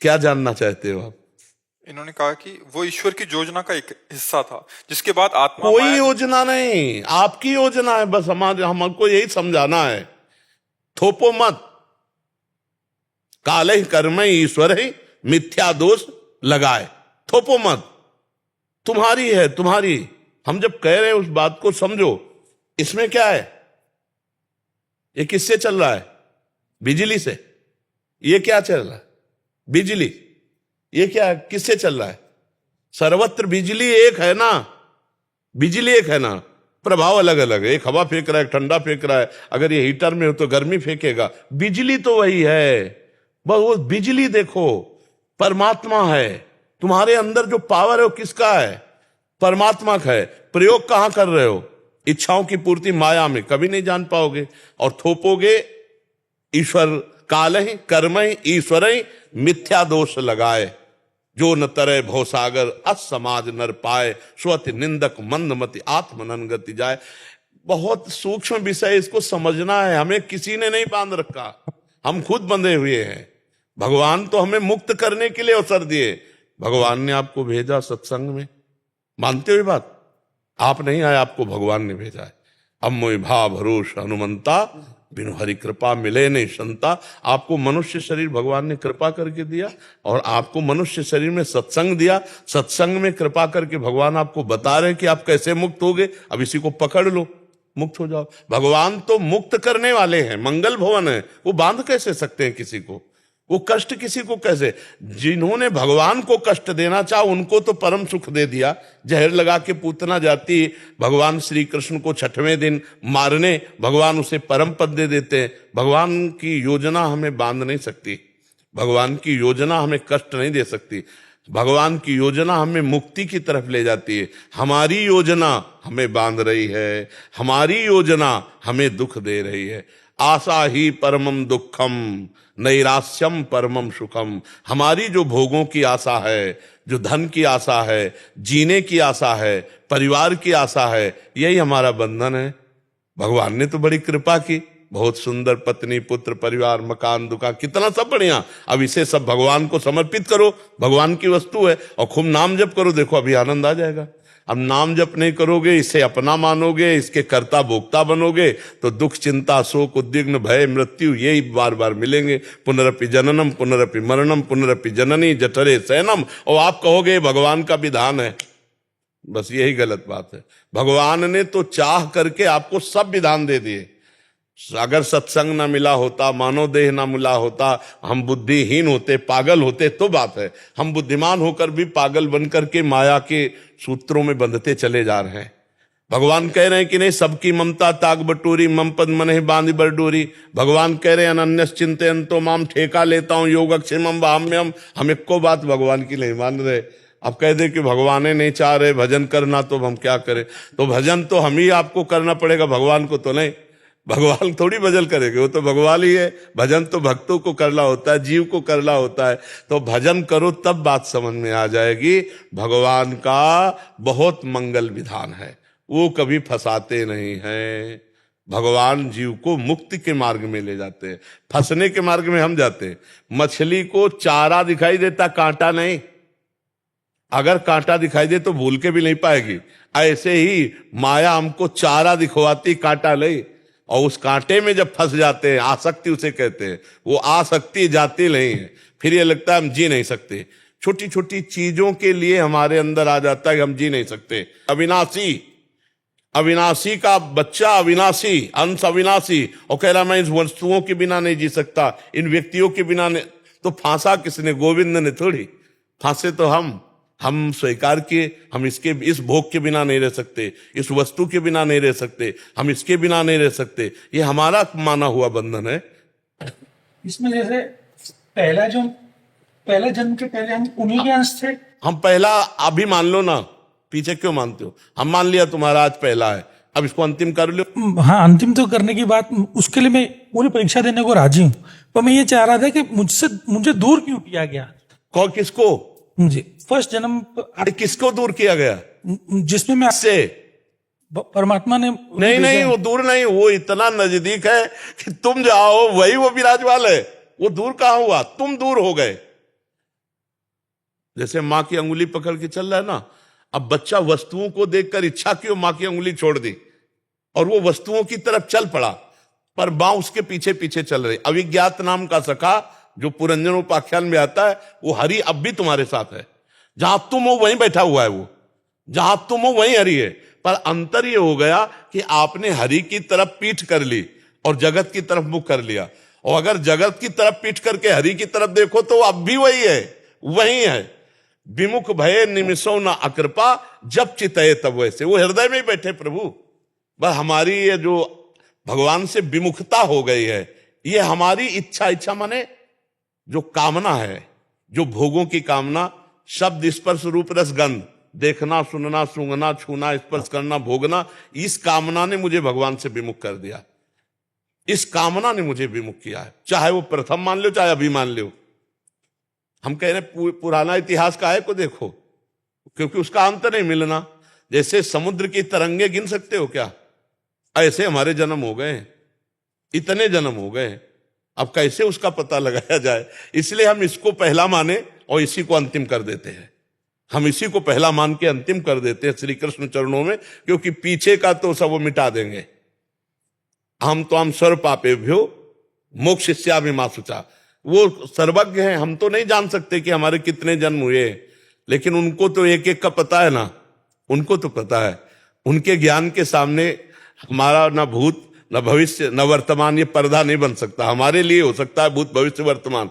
[SPEAKER 1] क्या जानना चाहते हो आप?
[SPEAKER 2] इन्होंने कहा कि वो ईश्वर की योजना का एक हिस्सा था, जिसके बाद आत्मा
[SPEAKER 1] कोई योजना नहीं, आपकी योजना है। बस हमको यही समझाना है। थोपो मत, काले कर्म ईश्वर ही मिथ्या दोष लगाए। थोपो मत, तुम्हारी है, तुम्हारी। हम जब कह रहे हैं उस बात को समझो। इसमें क्या है, ये किससे चल रहा है? बिजली से। ये क्या चल रहा है? बिजली। ये क्या, किससे चल रहा है? सर्वत्र बिजली एक है ना, बिजली एक है ना, प्रभाव अलग अलग है। एक हवा फेंक रहा है, एक ठंडा फेंक रहा है। अगर ये हीटर में हो तो गर्मी फेंकेगा। बिजली तो वही है, बस वो बिजली देखो, परमात्मा है। तुम्हारे अंदर जो पावर है वो किसका है? परमात्मा का है। प्रयोग कहां कर रहे हो? इच्छाओं की पूर्ति माया में, कभी नहीं जान पाओगे। और थोपोगे ईश्वर काल ही कर्म ही ईश्वर ही मिथ्या दोष लगाए। जो न तरे भवसागर असमाज नर पाए, स्वति निंदक मंदमति आत्मनन गति जाए। बहुत सूक्ष्म विषय, इसको समझना है। हमें किसी ने नहीं बांध रखा, हम खुद बंधे हुए हैं। भगवान तो हमें मुक्त करने के लिए अवसर दिए। भगवान ने आपको भेजा सत्संग में, मानते हो बात? आप नहीं आए, आपको भगवान ने भेजा है। अब मोहि भाव भरोस हनुमंता, बिनु हरि कृपा मिले नहीं संता। आपको मनुष्य शरीर भगवान ने कृपा करके दिया और आपको मनुष्य शरीर में सत्संग दिया। सत्संग में कृपा करके भगवान आपको बता रहे हैं कि आप कैसे मुक्त होगे। अब इसी को पकड़ लो, मुक्त हो जाओ। भगवान तो मुक्त करने वाले हैं, मंगल भवन है। वो बांध कैसे सकते हैं किसी को? वो कष्ट किसी को कैसे? जिन्होंने भगवान को कष्ट देना चाहा उनको तो परम सुख दे दिया। जहर लगा के पूतना जाती भगवान श्री कृष्ण को 6वें दिन मारने, भगवान उसे परम पद दे देते हैं। भगवान की योजना हमें बांध नहीं सकती, भगवान की योजना हमें कष्ट नहीं दे सकती। भगवान की योजना हमें मुक्ति की तरफ ले जाती है। हमारी योजना हमें बांध रही है, हमारी योजना हमें दुख दे रही है। आशा ही परमम दुखम नैराश्यम परमम सुखम। हमारी जो भोगों की आशा है, जो धन की आशा है, जीने की आशा है, परिवार की आशा है, यही हमारा बंधन है। भगवान ने तो बड़ी कृपा की, बहुत सुंदर पत्नी, पुत्र, परिवार, मकान, दुकान, कितना सब बढ़िया। अब इसे सब भगवान को समर्पित करो, भगवान की वस्तु है, और खूब नाम जप करो, देखो अभी आनंद आ जाएगा। अब नाम जप नहीं करोगे, इसे अपना मानोगे, इसके कर्ता भोक्ता बनोगे, तो दुख, चिंता, शोक, उद्विग्न, भय, मृत्यु यही बार बार मिलेंगे। पुनरपि जननम पुनरपि मरणम पुनरपि जननी जठरे शयनम। और आप कहोगे भगवान का विधान है, बस यही गलत बात है। भगवान ने तो चाह करके आपको सब विधान दे दिए। अगर सत्संग ना मिला होता, मानव देह ना मिला होता, हम बुद्धिहीन होते, पागल होते तो बात है। हम बुद्धिमान होकर भी पागल बनकर के माया के सूत्रों में बंधते चले जा रहे हैं। भगवान कह रहे हैं कि नहीं, सबकी ममता ताग बटोरी, मम पद मन बांध बरडोरी। भगवान कह रहे हैं अनन्यस चिंतयन्तो माम, ठेका लेता हूं योगक्षेमम वाम्यम। हम एक को बात भगवान की नहीं मान रहे। अब कह दे कि भगवान नहीं चाह रहे भजन करना, तो हम क्या करें? तो भजन तो हम ही आपको करना पड़ेगा, भगवान को तो नहीं। भगवान थोड़ी भजन करेंगे, वो तो भगवान ही है। भजन तो भक्तों को करना होता है, जीव को करना होता है। तो भजन करो तब बात समझ में आ जाएगी। भगवान का बहुत मंगल विधान है, वो कभी फंसाते नहीं हैं। भगवान जीव को मुक्ति के मार्ग में ले जाते हैं, फंसने के मार्ग में हम जाते हैं। मछली को चारा दिखाई देता, कांटा नहीं। अगर कांटा दिखाई दे तो भूल के भी नहीं पाएगी। ऐसे ही माया हमको चारा दिखवाती, कांटा नहीं। और उस कांटे में जब फंस जाते हैं, आसक्ति उसे कहते हैं, वो आसक्ति जाती नहीं है। फिर ये लगता है हम जी नहीं सकते। छोटी छोटी चीजों के लिए हमारे अंदर आ जाता है कि हम जी नहीं सकते। अविनाशी, अविनाशी का बच्चा अविनाशी, अंश अविनाशी, और कह रहा मैं इन वस्तुओं के बिना नहीं जी सकता, इन व्यक्तियों के बिना नहीं। तो फांसा किसने? गोविंद ने थोड़ी। फांसे तो हम स्वीकार किए, हम इसके इस भोग के बिना नहीं रह सकते, इस वस्तु के बिना नहीं रह सकते, हम इसके बिना नहीं रह सकते। ये हमारा माना हुआ बंधन है।
[SPEAKER 5] इसमें जैसे पहला जन्म के पहले हम उन्हीं के अंश थे।
[SPEAKER 1] हम पहला अभी मान लो ना, पीछे क्यों मानते हो? हम मान लिया तुम्हारा आज पहला है, अब इसको अंतिम कर लो।
[SPEAKER 5] हाँ, अंतिम तो करने की बात, उसके लिए मैं पूरी परीक्षा देने को राजी हूँ। पर मैं ये चाह रहा था कि मुझे दूर क्यों किया गया?
[SPEAKER 1] कौन? किसको?
[SPEAKER 5] मुझे फर्स्ट जन्म।
[SPEAKER 1] अरे किसको दूर किया गया?
[SPEAKER 5] जिसमें मैं
[SPEAKER 1] से
[SPEAKER 5] परमात्मा ने
[SPEAKER 1] नहीं, वो दूर नहीं, वो इतना नजदीक है कि तुम जाओ वही वो विराजमान है। वो दूर कहां हुआ? तुम दूर हो गए। जैसे मां की अंगुली पकड़ के चल रहा है ना, अब बच्चा वस्तुओं को देखकर इच्छा की मां की अंगुली छोड़ दी और वो वस्तुओं की तरफ चल पड़ा, पर मां उसके पीछे पीछे चल रही। अविज्ञात नाम का सखा जो पुरंजनोपाख्यान में आता है, वो हरि अब भी तुम्हारे साथ है। जहां तुम हो वहीं बैठा हुआ है वो, जहां तुम हो वहीं हरि है। पर अंतर ये हो गया कि आपने हरि की तरफ पीठ कर ली और जगत की तरफ मुख कर लिया। और अगर जगत की तरफ पीठ करके हरि की तरफ देखो तो अब भी वही है, वही है। विमुख भये निमिषो न अकृपा, जब चितये तब वैसे। वो हृदय में ही बैठे प्रभु। बस हमारी ये जो भगवान से विमुखता हो गई है, ये हमारी इच्छा माने जो कामना है, जो भोगों की कामना, शब्द स्पर्श रूप रस गंध, देखना सुनना सूंघना छूना स्पर्श करना भोगना, इस कामना ने मुझे भगवान से विमुख कर दिया। इस कामना ने मुझे विमुख किया है। चाहे वो प्रथम मान लो, चाहे अभी मान लो। हम कह रहे पुराना इतिहास का है को देखो, क्योंकि उसका अंत नहीं मिलना। जैसे समुद्र की तरंगे गिन सकते हो क्या? ऐसे हमारे जन्म हो गए, इतने जन्म हो गए। अब कैसे उसका पता लगाया जाए? इसलिए हम इसको पहला माने और इसी को अंतिम कर देते हैं। हम इसी को पहला मान के अंतिम कर देते हैं श्री कृष्ण चरणों में, क्योंकि पीछे का तो सब वो मिटा देंगे। हम तो हम सर्व पापेभ्यो मोक्षयिष्यामिमाशुचा, वो सर्वज्ञ हैं। हम तो नहीं जान सकते कि हमारे कितने जन्म हुए, लेकिन उनको तो एक एक का पता है ना, उनको तो पता है। उनके ज्ञान के सामने हमारा न भूत न भविष्य न वर्तमान ये पर्दा नहीं बन सकता। हमारे लिए हो सकता है भूत भविष्य वर्तमान।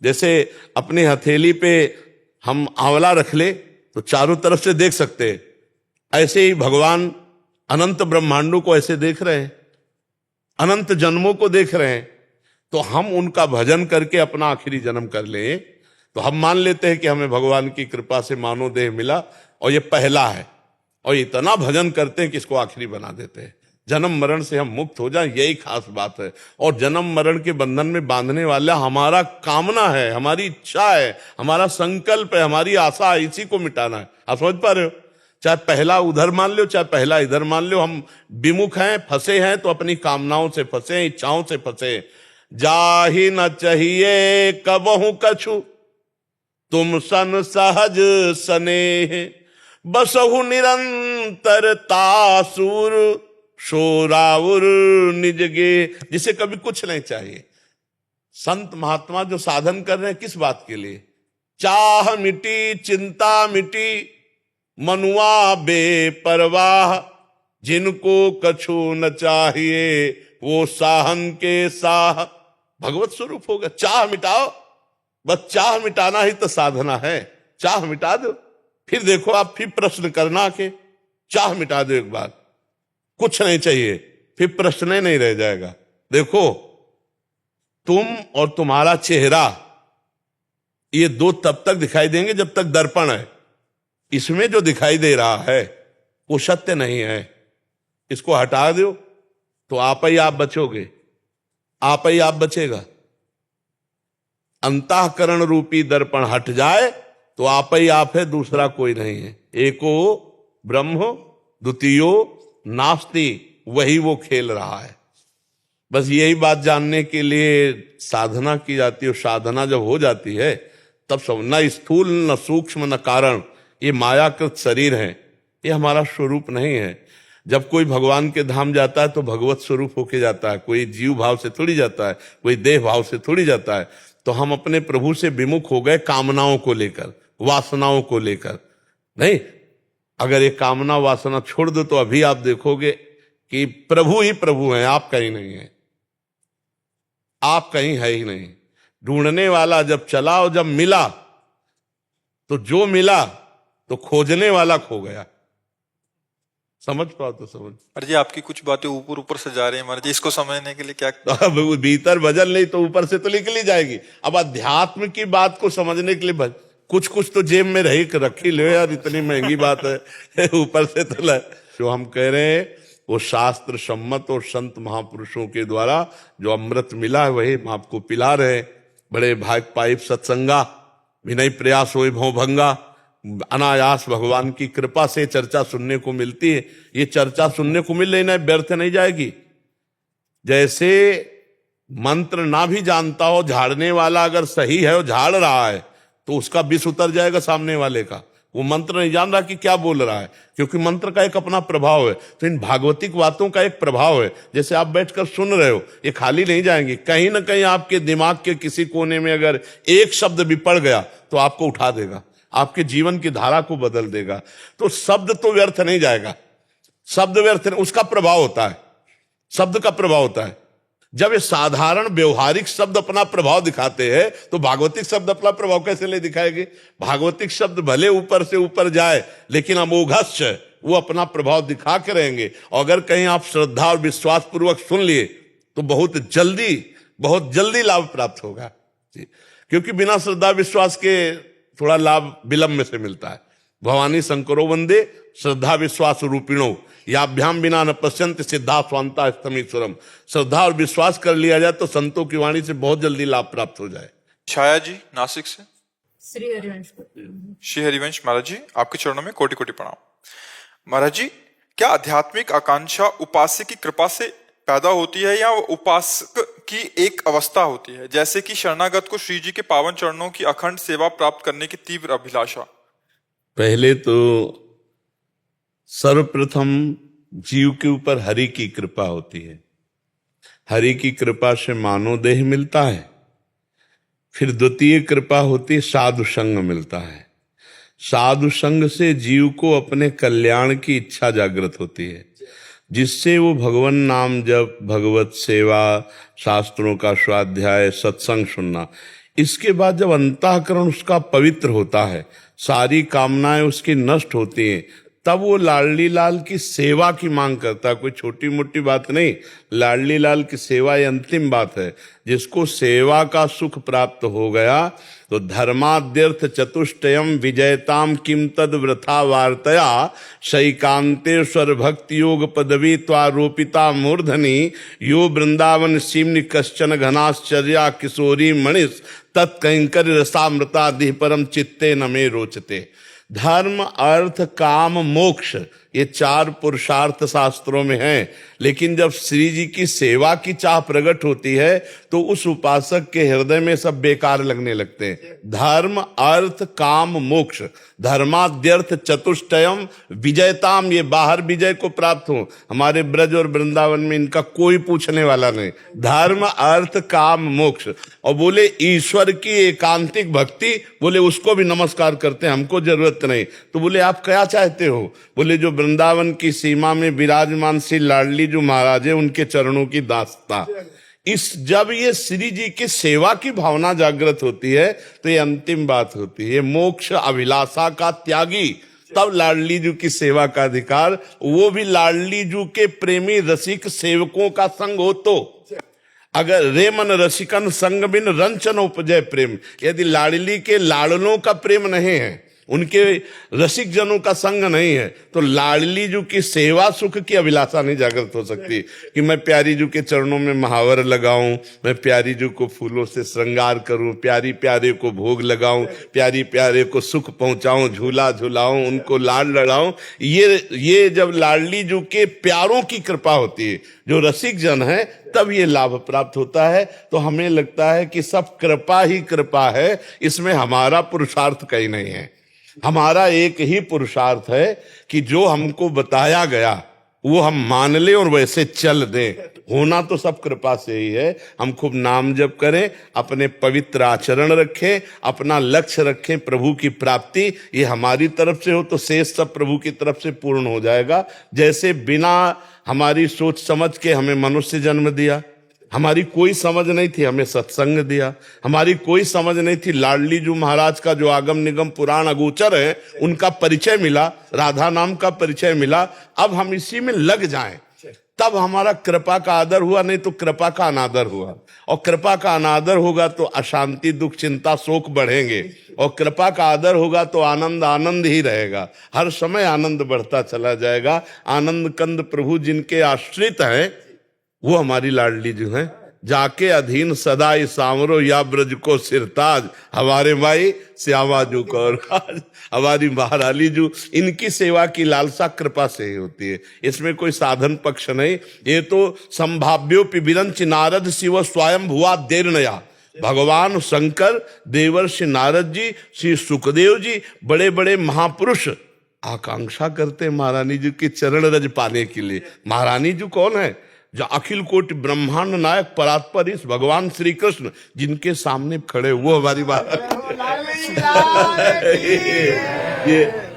[SPEAKER 1] जैसे अपनी हथेली पे हम आंवला रख ले तो चारों तरफ से देख सकते हैं, ऐसे ही भगवान अनंत ब्रह्मांडों को ऐसे देख रहे हैं, अनंत जन्मों को देख रहे हैं। तो हम उनका भजन करके अपना आखिरी जन्म कर लें तो हम मान लेते हैं कि हमें भगवान की कृपा से मानव देह मिला और ये पहला है, और इतना भजन करते हैं कि इसको आखिरी बना देते हैं। जन्म मरण से हम मुक्त हो जाएं, यही खास बात है। और जन्म मरण के बंधन में बांधने वाला हमारा कामना है, हमारी इच्छा है, हमारा संकल्प है, हमारी आशा है, इसी को मिटाना है। आप समझ पा रहे हो? चाहे पहला उधर मान लो, चाहे पहला इधर मान लो, हम विमुख हैं, फंसे हैं तो अपनी कामनाओं से फंसे, इच्छाओं से फंसे। जाहि न चाहिए कबहु कछु, तुम सन सहज स्नेह, बसहु निरंतर तासुर, शोराउर निजगे। जिसे कभी कुछ नहीं चाहिए। संत महात्मा जो साधन कर रहे हैं किस बात के लिए? चाह मिटी चिंता मिटी, मनुआ बेपरवाह, जिनको कछु न चाहिए वो साहन के साह। भगवत स्वरूप होगा। चाह मिटाओ, बस चाह मिटाना ही तो साधना है। चाह मिटा दो, फिर देखो आप फिर प्रश्न करना के चाह मिटा दो एक बार, कुछ नहीं चाहिए, फिर प्रश्न नहीं रह जाएगा। देखो तुम और तुम्हारा चेहरा, ये दो तब तक दिखाई देंगे जब तक दर्पण है। इसमें जो दिखाई दे रहा है वो सत्य नहीं है। इसको हटा दो तो आप ही आप बचोगे, आप ही आप बचेगा। अंतःकरण रूपी दर्पण हट जाए तो आप ही आप है, दूसरा कोई नहीं है। एको ब्रह्म द्वितीयो नास्ति, वही वो खेल रहा है। बस यही बात जानने के लिए साधना की जाती है, और साधना जब हो जाती है तब सब, न स्थूल न सूक्ष्म न कारण, ये मायाकृत शरीर है, ये हमारा स्वरूप नहीं है। जब कोई भगवान के धाम जाता है तो भगवत स्वरूप होके जाता है, कोई जीव भाव से थोड़ी जाता है, कोई देह भाव से थोड़ी जाता है। तो हम अपने प्रभु से विमुख हो गए कामनाओं को लेकर, वासनाओं को लेकर। नहीं, अगर ये कामना वासना छोड़ दो तो अभी आप देखोगे कि प्रभु ही प्रभु हैं, आप कहीं नहीं है, आप कहीं है ही नहीं। ढूंढने वाला जब चला और जब मिला तो जो मिला तो खोजने वाला खो गया। समझ पाओ तो समझ।
[SPEAKER 2] महाराज जी आपकी कुछ बातें ऊपर ऊपर से जा रही है महाराज जी, इसको समझने के लिए क्या?
[SPEAKER 1] अब भीतर भजन नहीं तो ऊपर से तो निकल ही जाएगी। अब अध्यात्म की बात को समझने के लिए कुछ कुछ तो जेब में रखी लो यार, इतनी महंगी बात है ऊपर से तो जो हम कह रहे हैं वो शास्त्र सम्मत और संत महापुरुषों के द्वारा जो अमृत मिला है वही हम आपको पिला रहे। बड़े भाग पाइप सत्संगा, विनय प्रयास होए भव भंगा, अनायास भगवान की कृपा से चर्चा सुनने को मिलती है। ये चर्चा सुनने को मिल रही ना, व्यर्थ नहीं जाएगी। जैसे मंत्र ना भी जानता हो, झाड़ने वाला अगर सही है और झाड़ रहा है तो उसका विष उतर जाएगा सामने वाले का। वो मंत्र नहीं जान रहा कि क्या बोल रहा है, क्योंकि मंत्र का एक अपना प्रभाव है। तो इन भागवतिक बातों का एक प्रभाव है। जैसे आप बैठकर सुन रहे हो, ये खाली नहीं जाएंगे, कहीं ना कहीं आपके दिमाग के किसी कोने में अगर एक शब्द भी पड़ गया तो आपको उठा देगा, आपके जीवन की धारा को बदल देगा। तो शब्द तो व्यर्थ नहीं जाएगा, शब्द व्यर्थ नहीं, उसका प्रभाव होता है, शब्द का प्रभाव होता है। जब ये साधारण व्यवहारिक शब्द अपना प्रभाव दिखाते हैं तो भागवतिक शब्द अपना प्रभाव कैसे ले दिखाएंगे? भागवतिक शब्द भले ऊपर से ऊपर जाए लेकिन अमोघस्य वो अपना प्रभाव दिखा के रहेंगे। और अगर कहीं आप श्रद्धा और विश्वास पूर्वक सुन लिए तो बहुत जल्दी लाभ प्राप्त होगा जी। क्योंकि बिना श्रद्धा विश्वास के थोड़ा लाभ विलंब से मिलता है। भवानी शंकरो वंदे श्रद्धा विश्वास रूपिणो, याभ्याम बिना न पश्यंत सिद्धा स्वांता स्तमीश्वरम। श्रद्धा और विश्वास कर लिया जाए तो संतों की वाणी से बहुत जल्दी लाभ प्राप्त हो जाए।
[SPEAKER 2] छाया जी नासिक से।
[SPEAKER 4] श्री हरिवंश।
[SPEAKER 2] श्री हरिवंश महाराज जी आपके चरणों में कोटि कोटि प्रणाम। महाराज जी, क्या आध्यात्मिक आकांक्षा उपास्य की कृपा से पैदा होती है या उपासक की एक अवस्था होती है, जैसे कि शरणागत को श्री जी के पावन चरणों की अखंड सेवा प्राप्त करने की तीव्र अभिलाषा?
[SPEAKER 1] पहले तो सर्वप्रथम जीव के ऊपर हरि की कृपा होती है। हरि की कृपा से मानव देह मिलता है। फिर द्वितीय कृपा होती है साधु संग मिलता है। साधु संग से जीव को अपने कल्याण की इच्छा जागृत होती है, जिससे वो भगवान नाम जप, भगवत सेवा, शास्त्रों का स्वाध्याय, सत्संग सुनना, इसके बाद जब अंतःकरण उसका पवित्र होता है, सारी कामनाएं उसकी नष्ट होती हैं, तब वो लाडली लाल की सेवा की मांग करता है। कोई छोटी मोटी बात नहीं, लाडली लाल की सेवा ये अंतिम बात है। जिसको सेवा का सुख प्राप्त हो गया तो धर्माद्यर्थ चतुष्टयम विजयताम किम तद वृथा वार्तया शैकांतेश्वर भक्ति योग पदवी त्वारोपिता मूर्धनि यो वृंदावन सीमनि कश्चन घनाश्चर्या किशोरी मणिस तत्कंकर रसामृता दिह परम चित्ते न मे रोचते। धर्म अर्थ काम मोक्ष ये चार पुरुषार्थ शास्त्रों में हैं, लेकिन जब श्री जी की सेवा की चाह प्रकट होती है तो उस उपासक के हृदय में सब बेकार लगने लगते हैं। धर्म अर्थ काम मोक्ष, धर्माद्यर्थ चतुष्टयम विजयताम, ये बाहर विजय को प्राप्त हो। हमारे ब्रज और वृंदावन में इनका कोई पूछने वाला नहीं। धर्म अर्थ काम मोक्ष, और बोले ईश्वर की एकांतिक भक्ति, बोले उसको भी नमस्कार करते हैं, हमको जरूरत नहीं। तो बोले आप क्या चाहते हो? बोले जो वृंदावन की सीमा में विराजमान श्री लाडली जो महाराज है उनके चरणों की दास्ता। इस जब ये श्री जी की सेवा की भावना जागृत होती है तो ये अंतिम बात होती है। मोक्ष अभिलाषा का त्यागी तब लाडली जी की सेवा का अधिकार, वो भी लाडली जी के प्रेमी रसिक सेवकों का संग हो तो। अगर रे मन रसिकन संग बिन रंचन उपजय प्रेम, यदि लाडली के लाडलों का प्रेम नहीं है, उनके रसिक जनों का संग नहीं है, तो लाडली जू की सेवा सुख की अभिलाषा नहीं जागृत हो सकती कि मैं प्यारी जू के चरणों में महावर लगाऊं, मैं प्यारी जू को फूलों से श्रृंगार करूं, प्यारी प्यारे को भोग लगाऊं, प्यारी प्यारे को सुख पहुंचाऊं, झूला झूलाऊं, उनको लाड लड़ाऊं। ये जब लाडली जू के प्यारों की कृपा होती है, जो रसिक जन है, तब ये लाभ प्राप्त होता है। तो हमें लगता है कि सब कृपा ही कृपा है, इसमें हमारा पुरुषार्थ कहीं नहीं है। हमारा एक ही पुरुषार्थ है कि जो हमको बताया गया वो हम मान लें और वैसे चल दें। होना तो सब कृपा से ही है। हम खूब नाम जप करें, अपने पवित्र आचरण रखें, अपना लक्ष्य रखें प्रभु की प्राप्ति। ये हमारी तरफ से हो तो शेष सब प्रभु की तरफ से पूर्ण हो जाएगा। जैसे बिना हमारी सोच समझ के हमें मनुष्य जन्म दिया, हमारी कोई समझ नहीं थी, हमें सत्संग दिया, हमारी कोई समझ नहीं थी, लाडली जू महाराज का जो आगम निगम पुराण अगोचर है उनका परिचय मिला, राधा नाम का परिचय मिला। अब हम इसी में लग जाएं, तब हमारा कृपा का आदर हुआ, नहीं तो कृपा का अनादर हुआ। और कृपा का अनादर होगा तो अशांति, दुख, चिंता, शोक बढ़ेंगे, और कृपा का आदर होगा तो आनंद आनंद ही रहेगा। हर समय आनंद बढ़ता चला जाएगा। आनंद कंद प्रभु जिनके आश्रित हैं वो हमारी लाडली जो है। जाके अधीन सदा ही सांवरो या ब्रज को सिरताज, हमारे माई श्यामा जू को राज, हमारी महारानी जू, इनकी सेवा की लालसा कृपा से ही होती है। इसमें कोई साधन पक्ष नहीं। ये तो संभाव्योपि विरंच नारद शिव स्वयं भुआ देरनया। भगवान शंकर, देवर्षि नारद जी, श्री सुखदेव जी, बड़े बड़े महापुरुष आकांक्षा करते महारानी जी के चरण रज पाने के लिए। महारानी जी कौन है? जो अखिल कोटि ब्रह्मांड नायक परात्पर ईश भगवान श्री कृष्ण जिनके सामने खड़े, वो हमारी बात।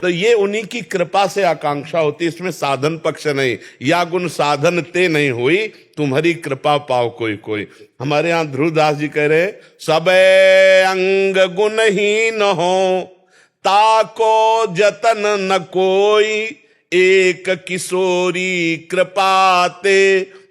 [SPEAKER 1] ये उन्हीं की कृपा से आकांक्षा होती, इसमें साधन पक्ष नहीं। या गुण साधन ते नहीं हुई, तुम्हारी कृपा पाओ कोई कोई। हमारे यहाँ ध्रुवदास जी कह रहे, सबे अंग गुणहीन हो, ताको जतन न कोई, एक किशोरी कृपाते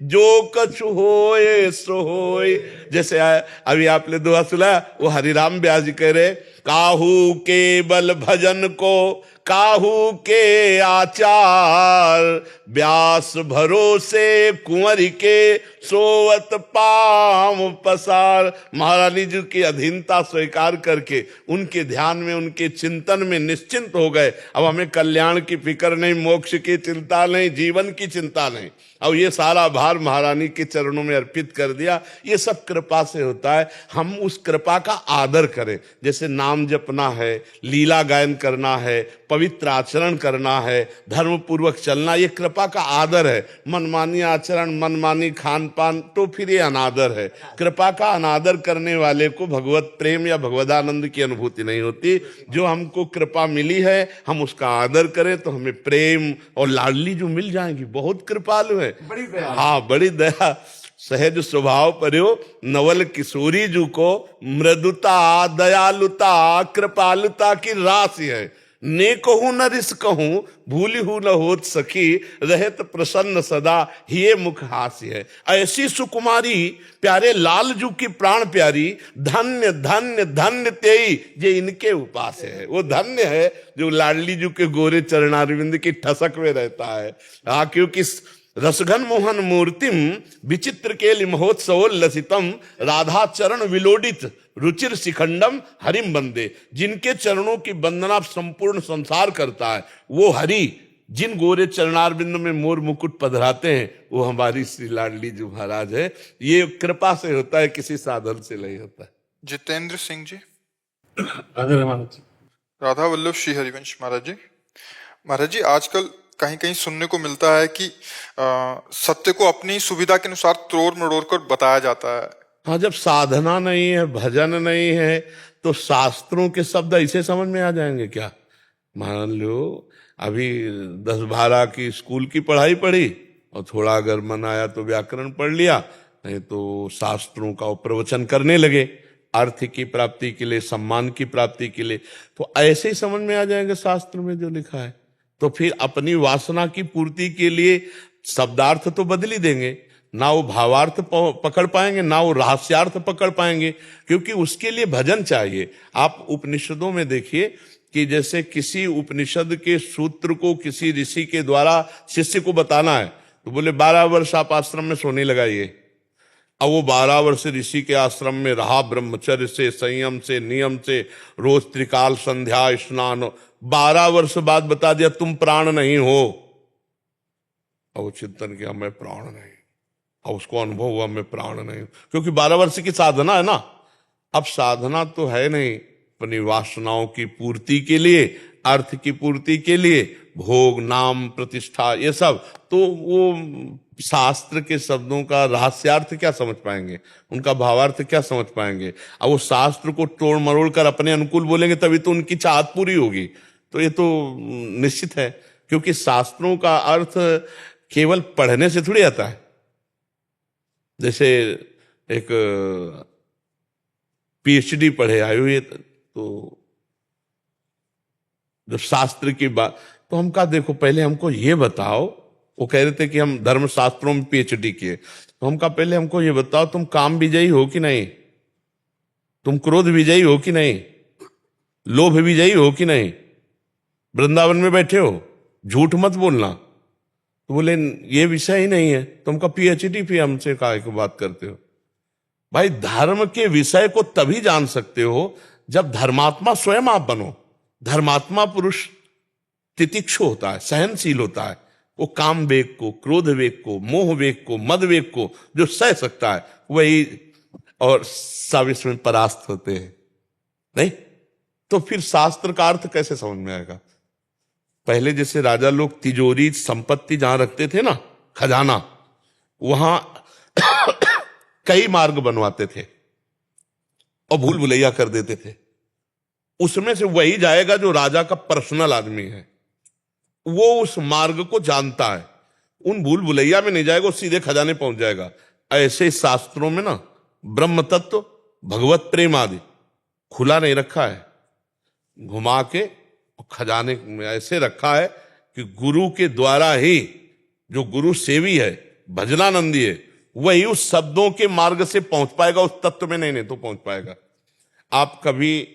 [SPEAKER 1] जो कछु होए सो होए। जैसे अभी आपने दुआ सुना, वो हरिराम व्यास जी कह रहे, काहू के बल भजन को काहू के आचार, व्यास भरोसे कुंवर के सोवत पाम पसार। महारानी जी की अधीनता स्वीकार करके उनके ध्यान में, उनके चिंतन में निश्चिंत हो गए। अब हमें कल्याण की फिक्र नहीं, मोक्ष की चिंता नहीं, जीवन की चिंता नहीं। अब ये सारा भार महारानी के चरणों में अर्पित कर दिया। ये सब कृपा से होता है। हम उस कृपा का आदर करें। जैसे नाम जपना है, लीला गायन करना है, पवित्र आचरण करना है, धर्म पूर्वक चलना, ये कृपा का आदर है। मनमानी आचरण, मनमानी खान पान, तो फिर ये अनादर है। कृपा का अनादर करने वाले को भगवत प्रेम या भगवदानंद की अनुभूति नहीं होती। जो हमको कृपा मिली है, हम उसका आदर करें तो हमें प्रेम और लाडली जो मिल जाएंगी। बहुत कृपालु है, हाँ, बड़ी दया। सहज स्वभाव पर्यो नवल किशोरी जू को, मृदुता, दयालुता, कृपालुता की राशि है। ने कहूं न रिस कहूं, भूली हूं न होत सखी, रहत प्रसन्न सदा हिये मुख हास्य है। ऐसी सुकुमारी प्यारे लाल जू की प्राण प्यारी, धन्य धन्य धन्य तेई जे इनके उपास है। वो धन्य है जो लाडली जू के गोरे चरणारविंद की ठसक में रहता है। हाँ, क्योंकि रसघन मोहन मूर्तिम विचित्र केलि महोत्सवोल्लसितम, राधा चरण विलोडित रुचिर शिखंडम हरिम बंदे। जिनके चरणों की वंदना संपूर्ण संसार करता है, वो हरि जिन गोरे चरणारविंद में मोर मुकुट पधराते हैं, वो हमारी श्री लाडली जी महाराज है। ये कृपा से होता है, किसी साधन से नहीं होता है।
[SPEAKER 2] जितेंद्र सिंह जी।
[SPEAKER 6] राधा वल्लभ श्री हरिवंश महाराज जी। महाराज जी, आजकल कहीं कहीं सुनने को मिलता है कि सत्य को अपनी सुविधा के अनुसार तोड़ मरोड़ कर बताया जाता है।
[SPEAKER 1] हाँ, जब साधना नहीं है, भजन नहीं है, तो शास्त्रों के शब्द ऐसे समझ में आ जाएंगे क्या? मान लो अभी 10-12 की स्कूल की पढ़ाई पढ़ी और थोड़ा अगर मन आया तो व्याकरण पढ़ लिया, नहीं तो शास्त्रों का प्रवचन करने लगे अर्थ की प्राप्ति के लिए, सम्मान की प्राप्ति के लिए। तो ऐसे ही समझ में आ जाएंगे शास्त्र में जो लिखा है। तो फिर अपनी वासना की पूर्ति के लिए शब्दार्थ तो बदल ही देंगे। ना वो भावार्थ पकड़ पाएंगे, ना वो रहस्यार्थ पकड़ पाएंगे, क्योंकि उसके लिए भजन चाहिए। आप उपनिषदों में देखिए कि जैसे किसी उपनिषद के सूत्र को किसी ऋषि के द्वारा शिष्य को बताना है, तो बोले 12 वर्ष आप आश्रम में सोने लगाइए। अब वो 12 वर्ष ऋषि के आश्रम में रहा, ब्रह्मचर्य से, संयम से, नियम से, रोज त्रिकाल संध्या स्नान, 12 वर्ष बाद बता दिया तुम प्राण नहीं हो। अब वो चिंतन किया मैं प्राण नहीं, अब उसको अनुभव हुआ मैं प्राण नहीं हूं, क्योंकि 12 वर्ष की साधना है ना। अब साधना तो है नहीं, अपनी वासनाओं की पूर्ति के लिए, अर्थ की पूर्ति के लिए, भोग, नाम, प्रतिष्ठा, ये सब, तो वो शास्त्र के शब्दों का रहस्यार्थ क्या समझ पाएंगे, उनका भावार्थ क्या समझ पाएंगे। अब वो शास्त्र को तोड़ मरोड़ कर अपने अनुकूल बोलेंगे तभी तो उनकी चाहत पूरी होगी। तो ये तो निश्चित है, क्योंकि शास्त्रों का अर्थ केवल पढ़ने से थोड़ी आता है। जैसे एक पीएचडी पढ़े आए हुए, तो जब शास्त्र की बात, तो हम कहा देखो पहले हमको ये बताओ, वो कह रहे थे कि हम धर्म शास्त्रों में पीएचडी किए, तो हम कहा पहले हमको ये बताओ तुम काम विजयी हो कि नहीं, तुम क्रोध विजयी हो कि नहीं, लोभ विजयी हो कि नहीं, वृंदावन में बैठे हो, झूठ मत बोलना। तो बोले ये विषय ही नहीं है। तुम का पीएचडी भी हमसे काहे को बात करते हो। भाई धर्म के विषय को तभी जान सकते हो जब धर्मात्मा स्वयं आप बनो। धर्मात्मा पुरुष तितिक्षु होता है, सहनशील होता है, वो काम वेग को, क्रोध वेग को, मोह वेग को, मद वेग को जो सह सकता है वही, और सब इसमें परास्त होते हैं। नहीं तो फिर शास्त्र का अर्थ कैसे समझ में आएगा। पहले जैसे राजा लोग तिजोरी संपत्ति जहां रखते थे ना, खजाना, वहां कई मार्ग बनवाते थे और भूल भुलैया कर देते थे। उसमें से वही जाएगा जो राजा का पर्सनल आदमी है, वो उस मार्ग को जानता है, उन भूल भुलैया में नहीं जाएगा, वो सीधे खजाने पहुंच जाएगा। ऐसे शास्त्रों में ना ब्रह्म तत्व, भगवत प्रेम आदि खुला नहीं रखा है, घुमा के खजाने में ऐसे रखा है कि गुरु के द्वारा ही, जो गुरु सेवी है, भजनानंदी है, वही उस शब्दों के मार्ग से पहुंच पाएगा उस तत्व में, नहीं तो पहुंच पाएगा। आप कभी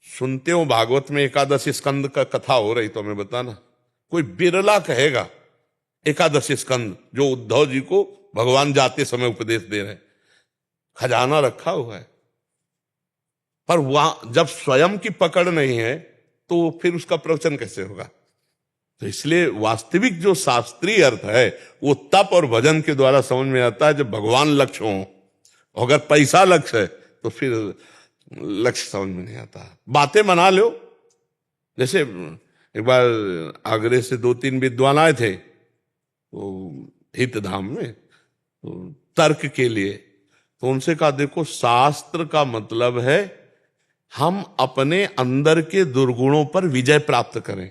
[SPEAKER 1] सुनते हो भागवत में एकादश स्कंद का कथा हो रही तो हमें बताना, कोई बिरला कहेगा एकादश स्कंद जो उद्धव जी को भगवान जाते समय उपदेश दे रहे हैं, खजाना रखा हुआ है। पर वहां जब स्वयं की पकड़ नहीं है तो फिर उसका प्रवचन कैसे होगा। तो इसलिए वास्तविक जो शास्त्रीय अर्थ है वो तप और भजन के द्वारा समझ में आता है, जब भगवान लक्ष्य हो। अगर पैसा लक्ष्य है तो फिर लक्ष्य समझ में नहीं आता। बातें बना लो, जैसे एक बार आगरे से 2-3 विद्वान आए थे तो हित धाम में, तो तर्क के लिए, तो उनसे कहा देखो शास्त्र का मतलब है हम अपने अंदर के दुर्गुणों पर विजय प्राप्त करें।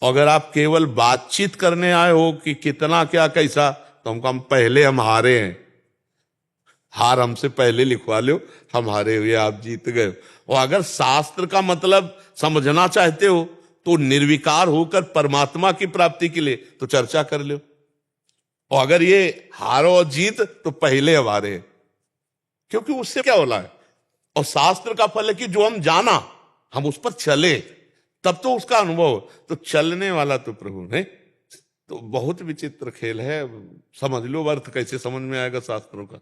[SPEAKER 1] अगर आप केवल बातचीत करने आए हो कि कितना क्या कैसा, तो हम पहले हम हारे हैं, हार हमसे पहले लिखवा लो, हम हारे हुए, आप जीत गए। और अगर शास्त्र का मतलब समझना चाहते हो तो निर्विकार होकर परमात्मा की प्राप्ति के लिए तो चर्चा कर लो। और अगर ये हारो और जीत तो पहले हम हारे, क्योंकि उससे क्या होला है। और शास्त्र का फल है कि जो हम जाना हम उस पर चले, तब तो उसका अनुभव। तो चलने वाला तो प्रभु नहीं। तो बहुत विचित्र खेल है, समझ लो अर्थ कैसे समझ में आएगा शास्त्रों का।